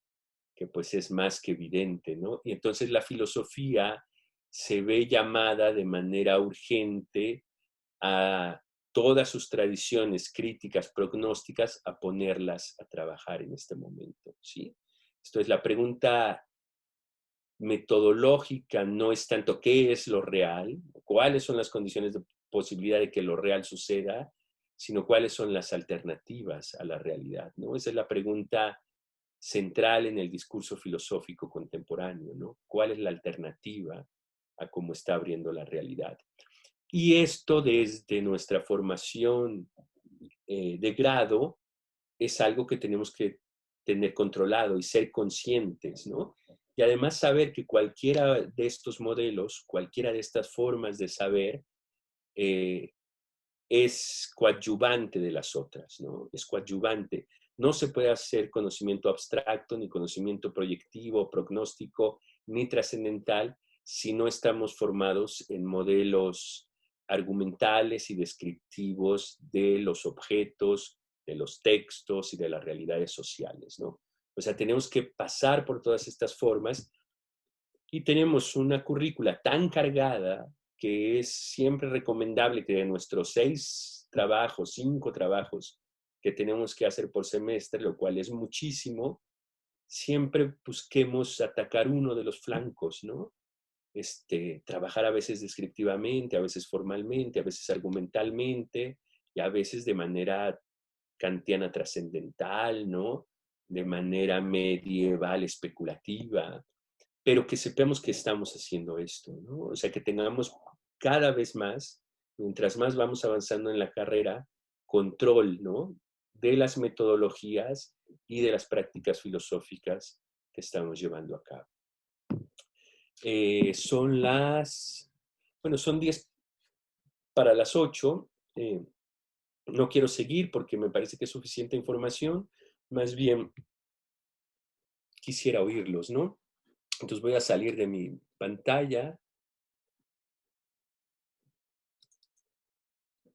[SPEAKER 2] que pues es más que evidente, ¿no? Y entonces la filosofía se ve llamada de manera urgente a todas sus tradiciones críticas, prognósticas, a ponerlas a trabajar en este momento, ¿sí? Esto es, la pregunta metodológica no es tanto qué es lo real, cuáles son las condiciones de posibilidad de que lo real suceda, sino cuáles son las alternativas a la realidad, ¿no? Esa es la pregunta central en el discurso filosófico contemporáneo, ¿no? ¿Cuál es la alternativa a cómo está abriendo la realidad? Y esto desde nuestra formación de grado es algo que tenemos que tener controlado y ser conscientes, ¿no? Y además saber que cualquiera de estos modelos, cualquiera de estas formas de saber, eh, es coadyuvante de las otras, ¿no? Es coadyuvante. No se puede hacer conocimiento abstracto, ni conocimiento proyectivo, prognóstico, ni trascendental si no estamos formados en modelos argumentales y descriptivos de los objetos, de los textos y de las realidades sociales, ¿no? O sea, tenemos que pasar por todas estas formas y tenemos una currícula tan cargada que es siempre recomendable que de nuestros 6 trabajos, 5 trabajos que tenemos que hacer por semestre, lo cual es muchísimo, siempre busquemos atacar uno de los flancos, ¿no? Trabajar a veces descriptivamente, a veces formalmente, a veces argumentalmente y a veces de manera kantiana trascendental, ¿no? De manera medieval especulativa, pero que sepamos que estamos haciendo esto, ¿no? O sea, que tengamos cada vez más, mientras más vamos avanzando en la carrera, control, ¿no? De las metodologías y de las prácticas filosóficas que estamos llevando a cabo. Son las, bueno, son 10 para las 8. no quiero seguir porque me parece que es suficiente información, más bien quisiera oírlos, ¿no? Entonces voy a salir de mi pantalla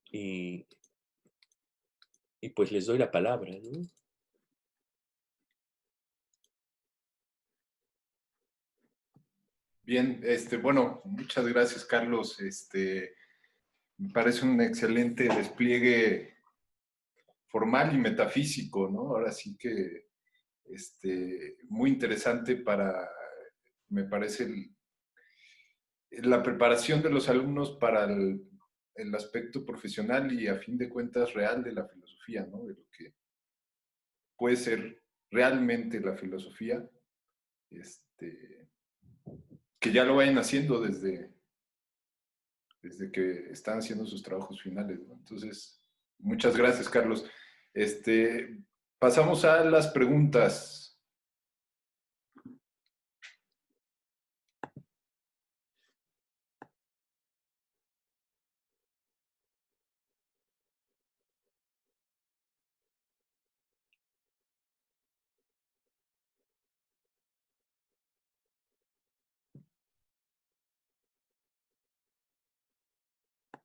[SPEAKER 2] y, y pues les doy la palabra, ¿no?
[SPEAKER 1] Bien, bueno, muchas gracias, Carlos. Me parece un excelente despliegue formal y metafísico, ¿no? Ahora sí que muy interesante me parece, la preparación de los alumnos para el aspecto profesional y a fin de cuentas real de la filosofía, ¿no? De lo que puede ser realmente la filosofía, que ya lo vayan haciendo desde que están haciendo sus trabajos finales, ¿no? Entonces, muchas gracias, Carlos. Pasamos a las preguntas.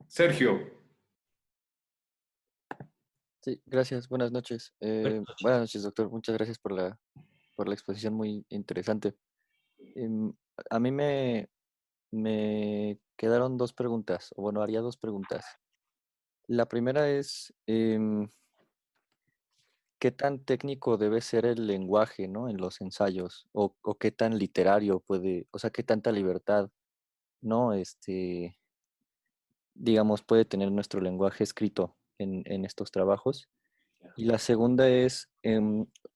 [SPEAKER 1] Sergio.
[SPEAKER 3] Sí, gracias. Buenas noches.
[SPEAKER 2] Buenas noches.
[SPEAKER 3] Buenas noches, doctor. Muchas gracias por la exposición muy interesante. Em, a mí me quedaron dos preguntas, o bueno, haría dos preguntas. La primera es, ¿qué tan técnico debe ser el lenguaje, ¿no? En los ensayos? O qué tan literario puede, o sea, qué tanta libertad, ¿no? Digamos, puede tener nuestro lenguaje escrito en estos trabajos. Y la segunda es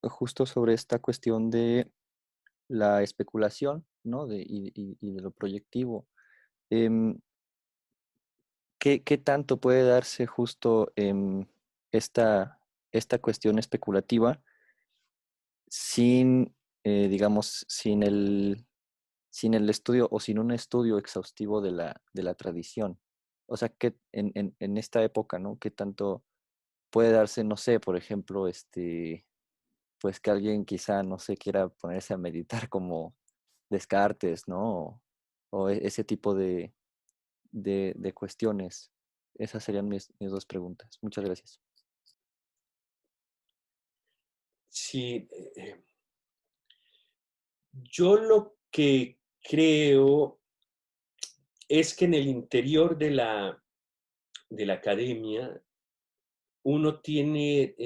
[SPEAKER 3] justo sobre esta cuestión de la especulación, ¿no? Y de lo proyectivo. Em, ¿qué tanto puede darse justo esta cuestión especulativa sin, digamos, sin el estudio o sin un estudio exhaustivo de la tradición? O sea, que en esta época, ¿no? ¿Qué tanto puede darse, no sé, por ejemplo, pues que alguien quizá, no sé, quiera ponerse a meditar como Descartes, ¿no? Ese tipo de cuestiones. Esas serían mis dos preguntas. Muchas gracias.
[SPEAKER 2] Sí, yo lo que creo es que en el interior de la academia uno tiene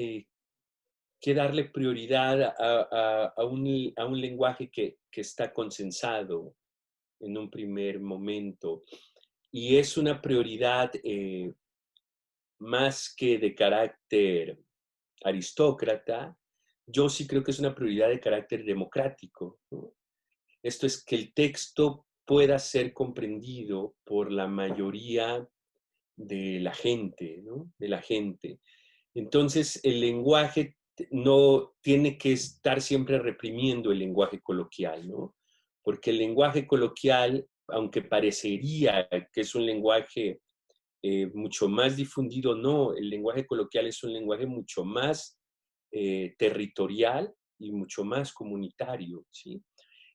[SPEAKER 2] que darle prioridad a un lenguaje que está consensado en un primer momento. Y es una prioridad más que de carácter aristócrata, yo sí creo que es una prioridad de carácter democrático, ¿no? Esto es que el texto pueda ser comprendido por la mayoría de la gente, ¿no? De la gente. Entonces, el lenguaje no tiene que estar siempre reprimiendo el lenguaje coloquial, ¿no? Porque el lenguaje coloquial, aunque parecería que es un lenguaje mucho más difundido, no, el lenguaje coloquial es un lenguaje mucho más territorial y mucho más comunitario, ¿sí?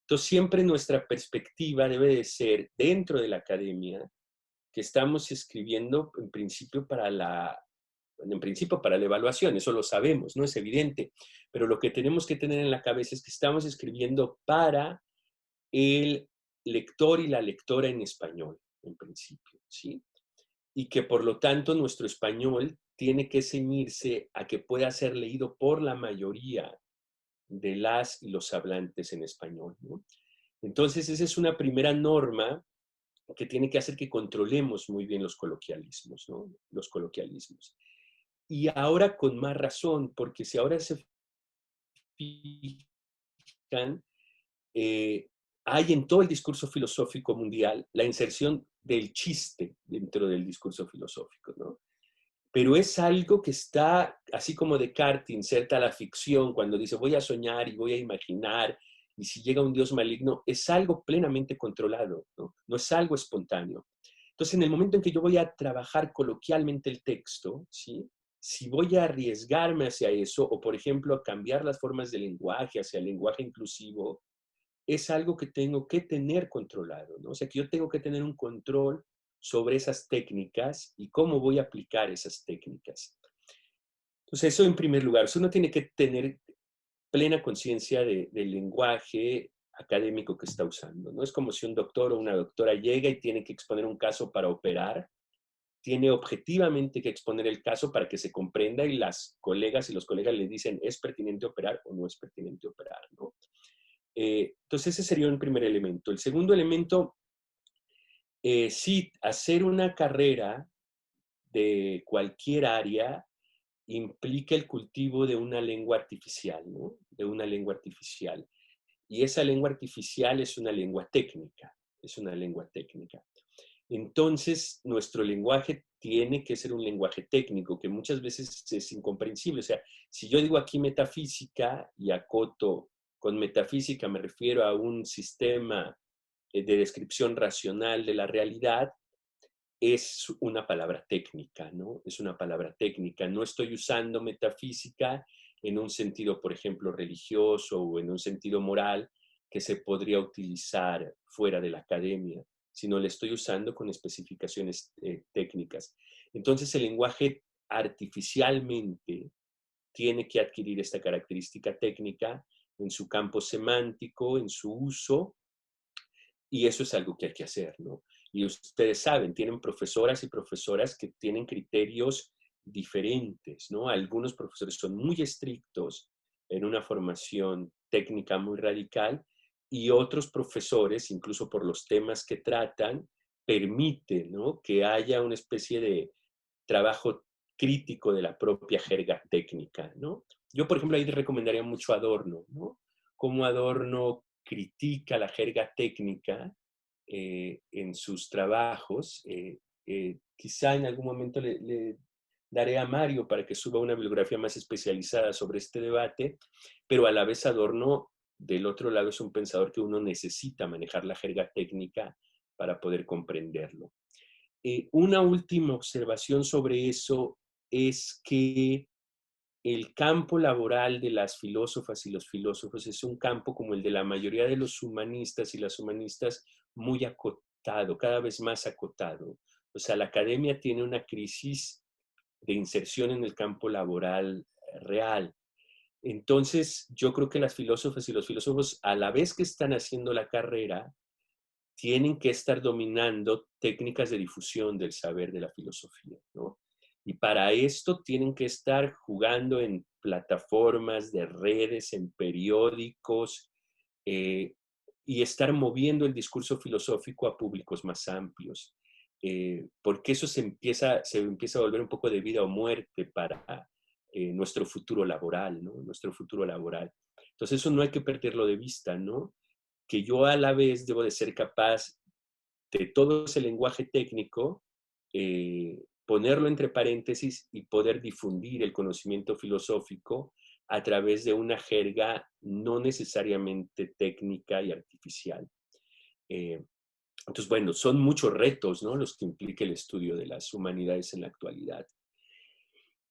[SPEAKER 2] Entonces, siempre nuestra perspectiva debe de ser dentro de la academia, que estamos escribiendo en principio para la evaluación, eso lo sabemos, no es evidente, pero lo que tenemos que tener en la cabeza es que estamos escribiendo para el lector y la lectora en español, en principio, ¿sí? Y que por lo tanto nuestro español tiene que ceñirse a que pueda ser leído por la mayoría de las y los hablantes en español, ¿no? Entonces, esa es una primera norma que tiene que hacer que controlemos muy bien los coloquialismos, ¿no? Los coloquialismos. Y ahora con más razón, porque si ahora se fijan, eh, hay en todo el discurso filosófico mundial la inserción del chiste dentro del discurso filosófico, ¿no? Pero es algo que está, así como Descartes inserta la ficción cuando dice voy a soñar y voy a imaginar, y si llega un Dios maligno, es algo plenamente controlado, ¿no? No es algo espontáneo. Entonces, en el momento en que yo voy a trabajar coloquialmente el texto, ¿sí? si voy a arriesgarme hacia eso, o por ejemplo, a cambiar las formas de lenguaje hacia el lenguaje inclusivo, es algo que tengo que tener controlado, ¿no? O sea, que yo tengo que tener un control sobre esas técnicas y cómo voy a aplicar esas técnicas. Entonces, eso en primer lugar. Uno tiene que tener plena conciencia del lenguaje académico que está usando, ¿no? Es como si un doctor o una doctora llega y tiene que exponer un caso para operar, tiene objetivamente que exponer el caso para que se comprenda y las colegas y los colegas le dicen, ¿es pertinente operar o no es pertinente operar, ¿no? Entonces, ese sería un primer elemento. El segundo elemento, sí, hacer una carrera de cualquier área implica el cultivo de una lengua artificial, ¿no? De una lengua artificial. Y esa lengua artificial es una lengua técnica, es una lengua técnica. Entonces, nuestro lenguaje tiene que ser un lenguaje técnico, que muchas veces es incomprensible. O sea, si yo digo aquí metafísica y acoto con metafísica, me refiero a un sistema de descripción racional de la realidad, es una palabra técnica, ¿no? Es una palabra técnica. No estoy usando metafísica en un sentido, por ejemplo, religioso o en un sentido moral que se podría utilizar fuera de la academia, sino le estoy usando con especificaciones técnicas. Entonces, el lenguaje artificialmente tiene que adquirir esta característica técnica en su campo semántico, en su uso, y eso es algo que hay que hacer, ¿no? Y ustedes saben, tienen profesoras y profesoras que tienen criterios diferentes, ¿no? Algunos profesores son muy estrictos en una formación técnica muy radical y otros profesores, incluso por los temas que tratan, permiten, ¿no?, que haya una especie de trabajo crítico de la propia jerga técnica, ¿no? Yo, por ejemplo, ahí recomendaría mucho a Adorno, ¿no? Como Adorno critica la jerga técnica en sus trabajos. Quizá en algún momento le daré a Mario para que suba una bibliografía más especializada sobre este debate, pero a la vez Adorno, del otro lado, es un pensador que uno necesita manejar la jerga técnica para poder comprenderlo. Una última observación sobre eso es que el campo laboral de las filósofas y los filósofos es un campo como el de la mayoría de los humanistas y las humanistas muy acotado, cada vez más acotado. O sea, la academia tiene una crisis de inserción en el campo laboral real. Entonces, yo creo que las filósofas y los filósofos, a la vez que están haciendo la carrera, tienen que estar dominando técnicas de difusión del saber de la filosofía, ¿no? Y para esto tienen que estar jugando en plataformas de redes, en periódicos, y estar moviendo el discurso filosófico a públicos más amplios. Porque eso se empieza a volver un poco de vida o muerte para nuestro futuro laboral, ¿no? Nuestro futuro laboral. Entonces eso no hay que perderlo de vista, ¿no? Que yo a la vez debo de ser capaz de todo ese lenguaje técnico, ponerlo entre paréntesis y poder difundir el conocimiento filosófico a través de una jerga no necesariamente técnica y artificial. Entonces, bueno, son muchos retos, ¿no?, los que implica el estudio de las humanidades en la actualidad.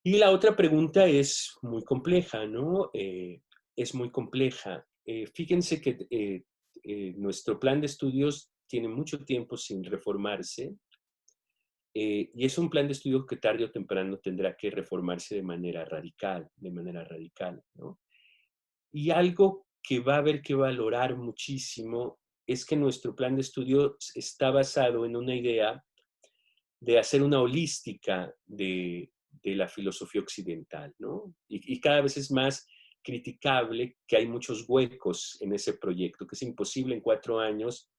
[SPEAKER 2] Y la otra pregunta es muy compleja, ¿no? Es muy compleja. Fíjense que nuestro plan de estudios tiene mucho tiempo sin reformarse, y es un plan de estudio que tarde o temprano tendrá que reformarse de manera radical, ¿no? Y algo que va a haber que valorar muchísimo es que nuestro plan de estudio está basado en una idea de hacer una holística de la filosofía occidental, ¿no? Y cada vez es más criticable que hay muchos huecos en ese proyecto, que es imposible en 4 años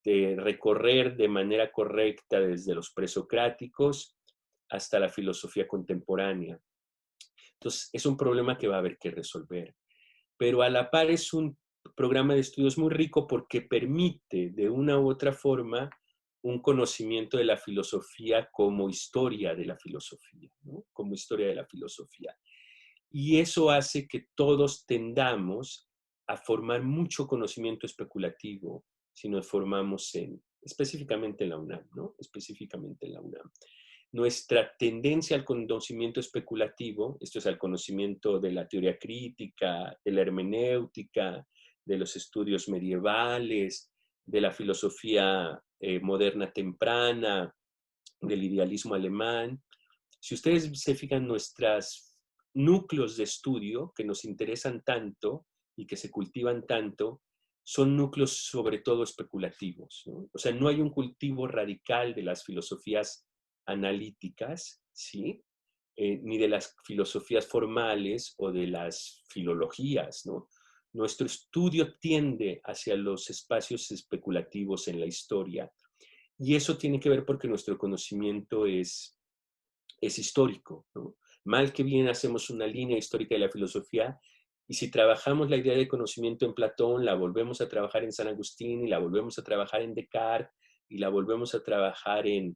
[SPEAKER 2] de recorrer de manera correcta desde los presocráticos hasta la filosofía contemporánea. Entonces, es un problema que va a haber que resolver. Pero a la par es un programa de estudios muy rico porque permite de una u otra forma un conocimiento de la filosofía como historia de la filosofía, ¿no? Como historia de la filosofía. Y eso hace que todos tendamos a formar mucho conocimiento especulativo si nos formamos específicamente en la UNAM, ¿no? Específicamente en la UNAM. nuestra tendencia al conocimiento especulativo, esto es al conocimiento de la teoría crítica, de la hermenéutica, de los estudios medievales, de la filosofía moderna temprana, del idealismo alemán. Si ustedes se fijan, nuestros núcleos de estudio que nos interesan tanto y que se cultivan tanto, son núcleos sobre todo especulativos, ¿no? O sea, no hay un cultivo radical de las filosofías analíticas, ¿sí? Ni de las filosofías formales o de las filologías, ¿no? Nuestro estudio tiende hacia los espacios especulativos en la historia, y eso tiene que ver porque nuestro conocimiento es histórico, ¿no? Mal que bien hacemos una línea histórica de la filosofía, y si trabajamos la idea de conocimiento en Platón, la volvemos a trabajar en San Agustín, y la volvemos a trabajar en Descartes, y la volvemos a trabajar en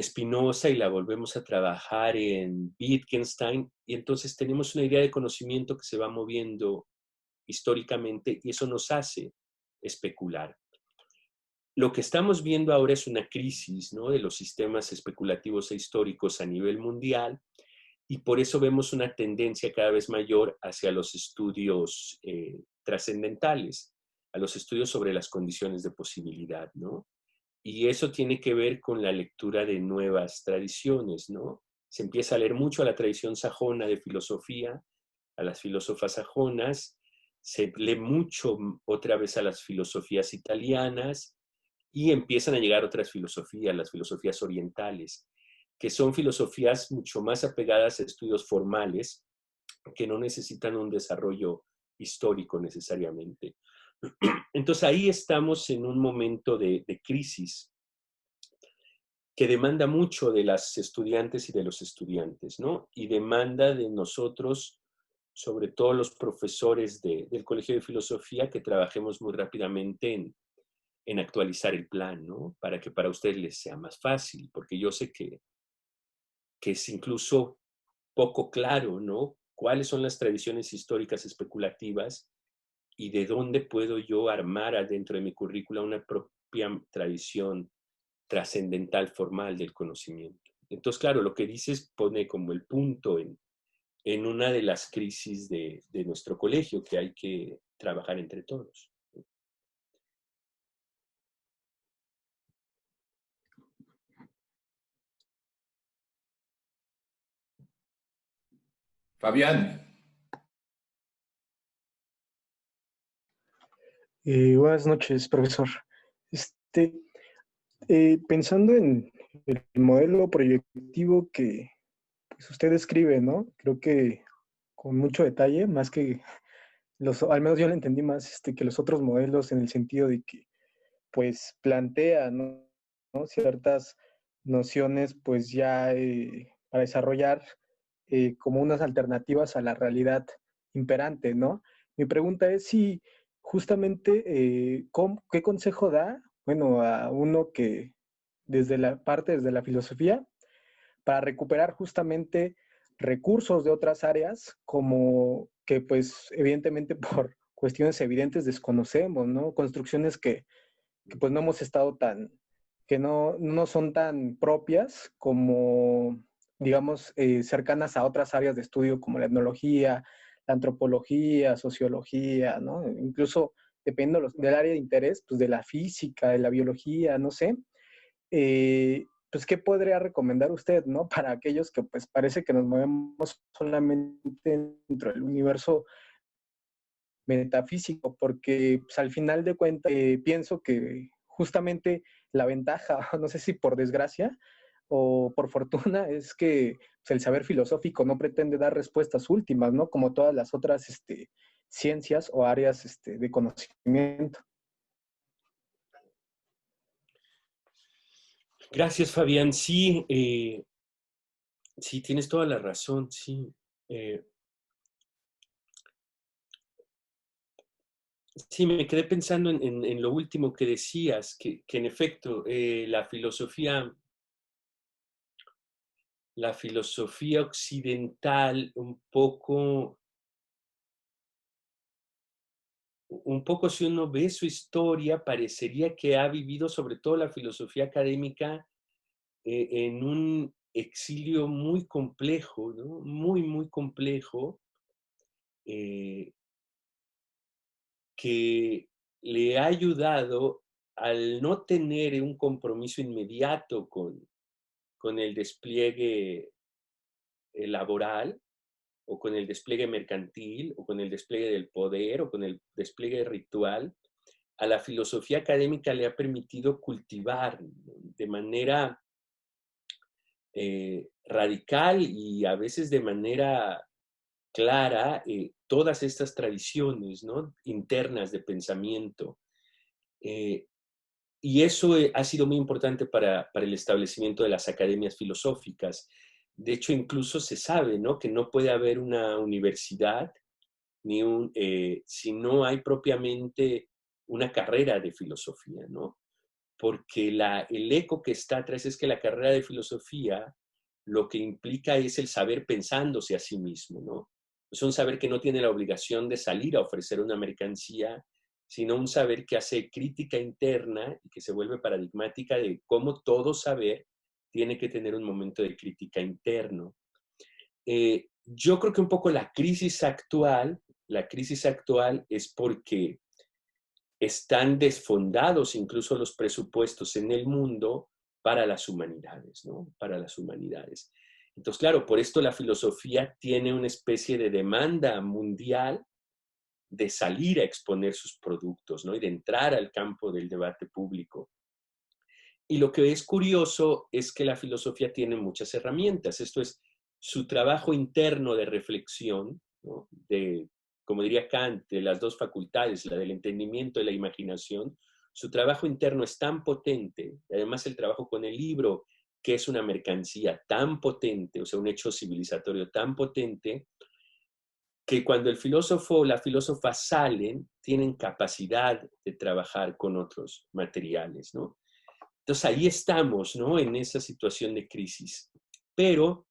[SPEAKER 2] Spinoza, y la volvemos a trabajar en Wittgenstein, y entonces tenemos una idea de conocimiento que se va moviendo históricamente, y eso nos hace especular. Lo que estamos viendo ahora es una crisis, ¿no?, de los sistemas especulativos e históricos a nivel mundial, y por eso vemos una tendencia cada vez mayor hacia los estudios trascendentales, a los estudios sobre las condiciones de posibilidad, ¿no? Y eso tiene que ver con la lectura de nuevas tradiciones, ¿no? Se empieza a leer mucho a la tradición sajona de filosofía, a las filósofas sajonas, se lee mucho otra vez a las filosofías italianas, y empiezan a llegar otras filosofías, las filosofías orientales, que son filosofías mucho más apegadas a estudios formales, que no necesitan un desarrollo histórico necesariamente. Entonces ahí estamos en un momento de crisis que demanda mucho de las estudiantes y de los estudiantes, ¿no? Y demanda de nosotros, sobre todo los profesores del Colegio de Filosofía, que trabajemos muy rápidamente en actualizar el plan, ¿no? Para que para ustedes les sea más fácil, porque yo sé que es incluso poco claro, ¿no? ¿Cuáles son las tradiciones históricas especulativas y de dónde puedo yo armar adentro de mi currícula una propia tradición trascendental formal del conocimiento? Entonces, claro, lo que dices pone como el punto en una de las crisis de nuestro colegio que hay que trabajar entre todos.
[SPEAKER 1] Fabián.
[SPEAKER 4] Buenas noches, profesor. Este, Pensando en el modelo proyectivo que pues, usted describe, ¿no? Creo que con mucho detalle, más que al menos yo lo entendí más que los otros modelos, en el sentido de que pues plantea, ¿no? Ciertas nociones pues ya para desarrollar como unas alternativas a la realidad imperante, ¿no? Mi pregunta es si justamente, ¿qué consejo da, bueno, a uno que desde la filosofía, para recuperar justamente recursos de otras áreas, como que pues evidentemente por cuestiones evidentes desconocemos, ¿no? Construcciones que pues no hemos estado que no son tan propias como, digamos, cercanas a otras áreas de estudio como la etnología, la antropología, sociología, ¿no? Incluso dependiendo del área de interés, pues de la física, de la biología, no sé. Pues, ¿qué podría recomendar usted, no? Para aquellos que, pues, parece que nos movemos solamente dentro del universo metafísico, porque pues, al final de cuentas pienso que justamente la ventaja, no sé si por desgracia o por fortuna, es que pues, el saber filosófico no pretende dar respuestas últimas, ¿no? Como todas las otras ciencias o áreas de conocimiento.
[SPEAKER 2] Gracias, Fabián. Sí, sí, tienes toda la razón, sí. Sí, me quedé pensando en lo último que decías, que en efecto la filosofía occidental un poco si uno ve su historia, parecería que ha vivido, sobre todo la filosofía académica, en un exilio muy complejo, ¿no? Muy, muy complejo, que le ha ayudado al no tener un compromiso inmediato con el despliegue laboral, o con el despliegue mercantil, o con el despliegue del poder, o con el despliegue ritual. A la filosofía académica le ha permitido cultivar, ¿no?, de manera radical y a veces de manera clara todas estas tradiciones, ¿no?, internas de pensamiento. Y eso ha sido muy importante para el establecimiento de las academias filosóficas. De hecho, incluso se sabe, ¿no?, que no puede haber una universidad si no hay propiamente una carrera de filosofía, ¿no? Porque el eco que está atrás es que la carrera de filosofía lo que implica es el saber pensándose a sí mismo, ¿no? Es un saber que no tiene la obligación de salir a ofrecer una mercancía, sino un saber que hace crítica interna y que se vuelve paradigmática de cómo todo saber tiene que tener un momento de crítica interno. Yo creo que un poco la crisis actual es porque están desfondados incluso los presupuestos en el mundo para las humanidades, ¿no? Para las humanidades. Entonces, claro, por esto la filosofía tiene una especie de demanda mundial de salir a exponer sus productos, ¿no?, y de entrar al campo del debate público. Y lo que es curioso es que la filosofía tiene muchas herramientas. Esto es su trabajo interno de reflexión, ¿no?, como diría Kant, de las dos facultades, la del entendimiento y la imaginación. Su trabajo interno es tan potente, y además el trabajo con el libro, que es una mercancía tan potente, o sea, un hecho civilizatorio tan potente, que cuando el filósofo o la filósofa salen, tienen capacidad de trabajar con otros materiales, ¿no? Entonces ahí estamos, ¿no?, en esa situación de crisis. Pero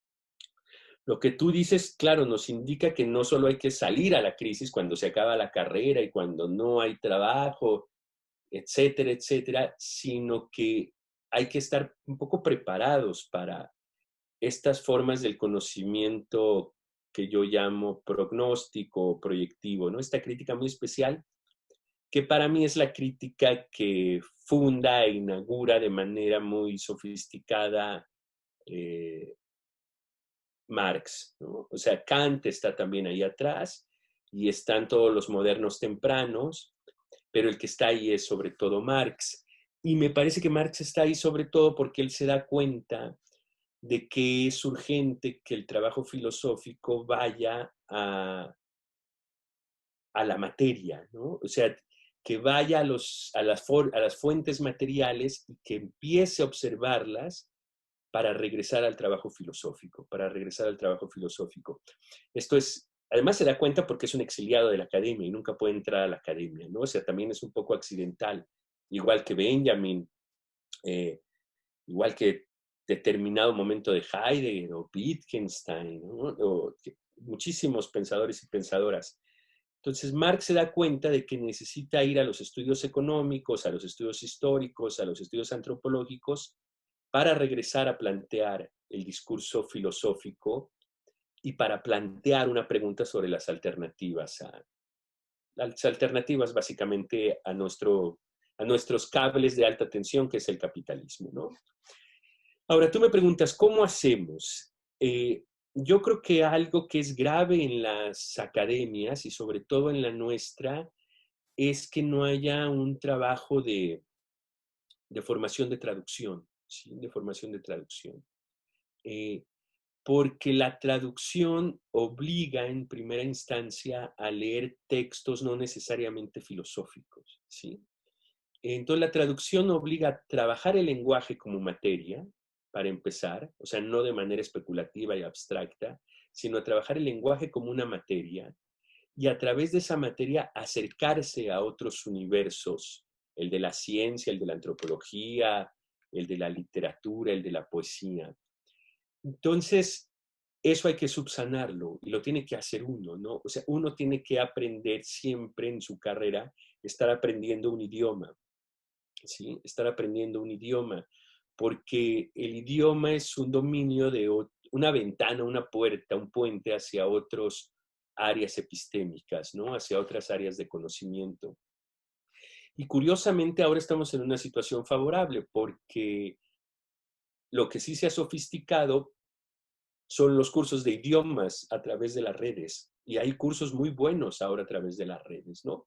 [SPEAKER 2] lo que tú dices, claro, nos indica que no solo hay que salir a la crisis cuando se acaba la carrera y cuando no hay trabajo, etcétera, etcétera, sino que hay que estar un poco preparados para estas formas del conocimiento que yo llamo prognóstico o proyectivo, ¿no? Esta crítica muy especial que para mí es la crítica que funda e inaugura de manera muy sofisticada Marx, ¿no? O sea, Kant está también ahí atrás y están todos los modernos tempranos, pero el que está ahí es sobre todo Marx. Y me parece que Marx está ahí sobre todo porque él se da cuenta de que es urgente que el trabajo filosófico vaya a la materia, ¿no? O sea, que vaya a las fuentes materiales y que empiece a observarlas para regresar al trabajo filosófico, Esto es, además se da cuenta porque es un exiliado de la academia y nunca puede entrar a la academia, ¿no? O sea, también es un poco accidental, igual que Benjamin, igual que determinado momento de Heidegger o Wittgenstein, ¿no?, o muchísimos pensadores y pensadoras. Entonces, Marx se da cuenta de que necesita ir a los estudios económicos, a los estudios históricos, a los estudios antropológicos, para regresar a plantear el discurso filosófico y para plantear una pregunta sobre las alternativas, básicamente a nuestros cables de alta tensión, que es el capitalismo, ¿no? Ahora, tú me preguntas, ¿cómo hacemos? Yo creo que algo que es grave en las academias y sobre todo en la nuestra es que no haya un trabajo de formación de traducción, ¿sí? De formación de traducción. Porque la traducción obliga en primera instancia a leer textos no necesariamente filosóficos, ¿sí? Entonces la traducción obliga a trabajar el lenguaje como materia, para empezar, o sea, no de manera especulativa y abstracta, sino a trabajar el lenguaje como una materia y a través de esa materia acercarse a otros universos, el de la ciencia, el de la antropología, el de la literatura, el de la poesía. Entonces, eso hay que subsanarlo y lo tiene que hacer uno, ¿no? O sea, uno tiene que aprender siempre en su carrera, estar aprendiendo un idioma, ¿sí? Estar aprendiendo un idioma, porque el idioma es un dominio de una ventana, una puerta, un puente hacia otras áreas epistémicas, ¿no? Hacia otras áreas de conocimiento. Y curiosamente ahora estamos en una situación favorable porque lo que sí se ha sofisticado son los cursos de idiomas a través de las redes. Y hay cursos muy buenos ahora a través de las redes, ¿no?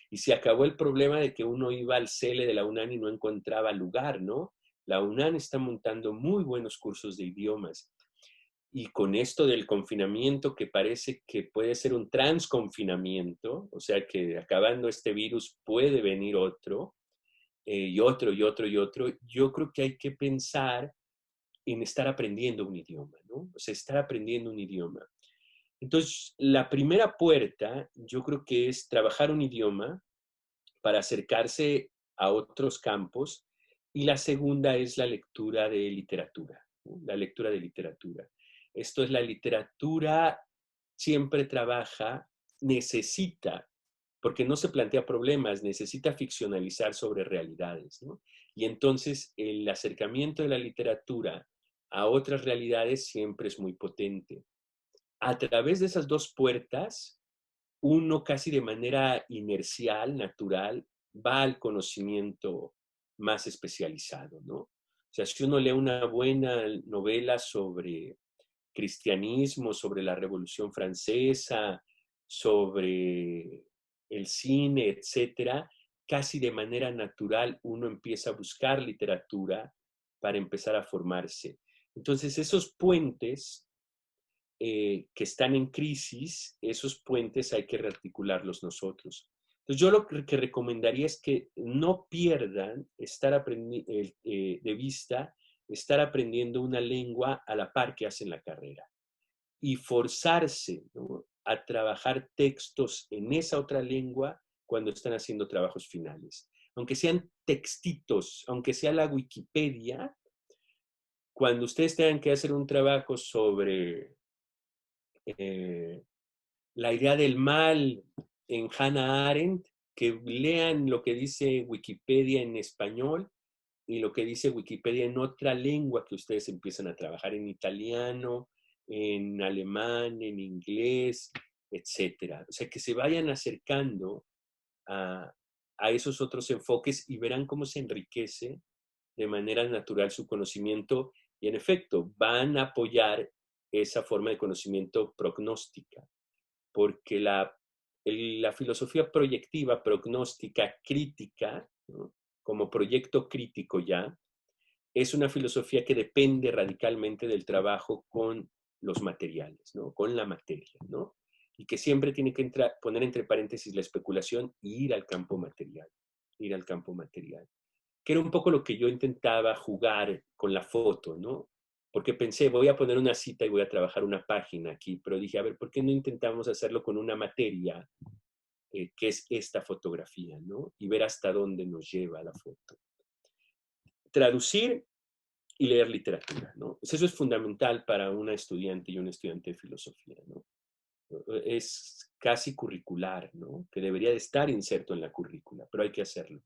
[SPEAKER 2] Y se acabó el problema de que uno iba al CELE de la UNAM y no encontraba lugar, ¿no? La UNAM está montando muy buenos cursos de idiomas. Y con esto del confinamiento, que parece que puede ser un transconfinamiento, o sea que acabando este virus puede venir otro, y otro, y otro, y otro, yo creo que hay que pensar en estar aprendiendo un idioma, ¿no? O sea, estar aprendiendo un idioma. Entonces, la primera puerta, yo creo que es trabajar un idioma para acercarse a otros campos, y la segunda es la lectura de literatura, ¿no? La lectura de literatura. Esto es, la literatura siempre trabaja, necesita, porque no se plantea problemas, necesita ficcionalizar sobre realidades, ¿no? Y entonces el acercamiento de la literatura a otras realidades siempre es muy potente. A través de esas dos puertas, uno casi de manera inercial, natural, va al conocimiento más especializado, ¿no? O sea, si uno lee una buena novela sobre cristianismo, sobre la Revolución Francesa, sobre el cine, etcétera, casi de manera natural uno empieza a buscar literatura para empezar a formarse. Entonces, esos puentes que están en crisis, esos puentes hay que rearticularlos nosotros. Entonces, yo lo que recomendaría es que no pierdan de vista estar aprendiendo una lengua a la par que hacen la carrera y forzarse, ¿no?, a trabajar textos en esa otra lengua cuando están haciendo trabajos finales. Aunque sean textitos, aunque sea la Wikipedia, cuando ustedes tengan que hacer un trabajo sobre la idea del mal en Hannah Arendt, que lean lo que dice Wikipedia en español y lo que dice Wikipedia en otra lengua que ustedes empiezan a trabajar, en italiano, en alemán, en inglés, etcétera. O sea, que se vayan acercando a esos otros enfoques y verán cómo se enriquece de manera natural su conocimiento, y en efecto van a apoyar esa forma de conocimiento prognóstica, porque la filosofía proyectiva, prognóstica, crítica, ¿no?, como proyecto crítico ya, es una filosofía que depende radicalmente del trabajo con los materiales, ¿no?, con la materia, ¿no?, y que siempre tiene que poner entre paréntesis la especulación y ir al campo material, que era un poco lo que yo intentaba jugar con la foto, ¿no? Porque pensé, voy a poner una cita y voy a trabajar una página aquí, pero dije, a ver, ¿por qué no intentamos hacerlo con una materia que es esta fotografía, ¿no? Y ver hasta dónde nos lleva la foto. Traducir y leer literatura, ¿no? Pues eso es fundamental para una estudiante y un estudiante de filosofía, ¿no? Es casi curricular, ¿no?, que debería de estar inserto en la currícula, pero hay que hacerlo.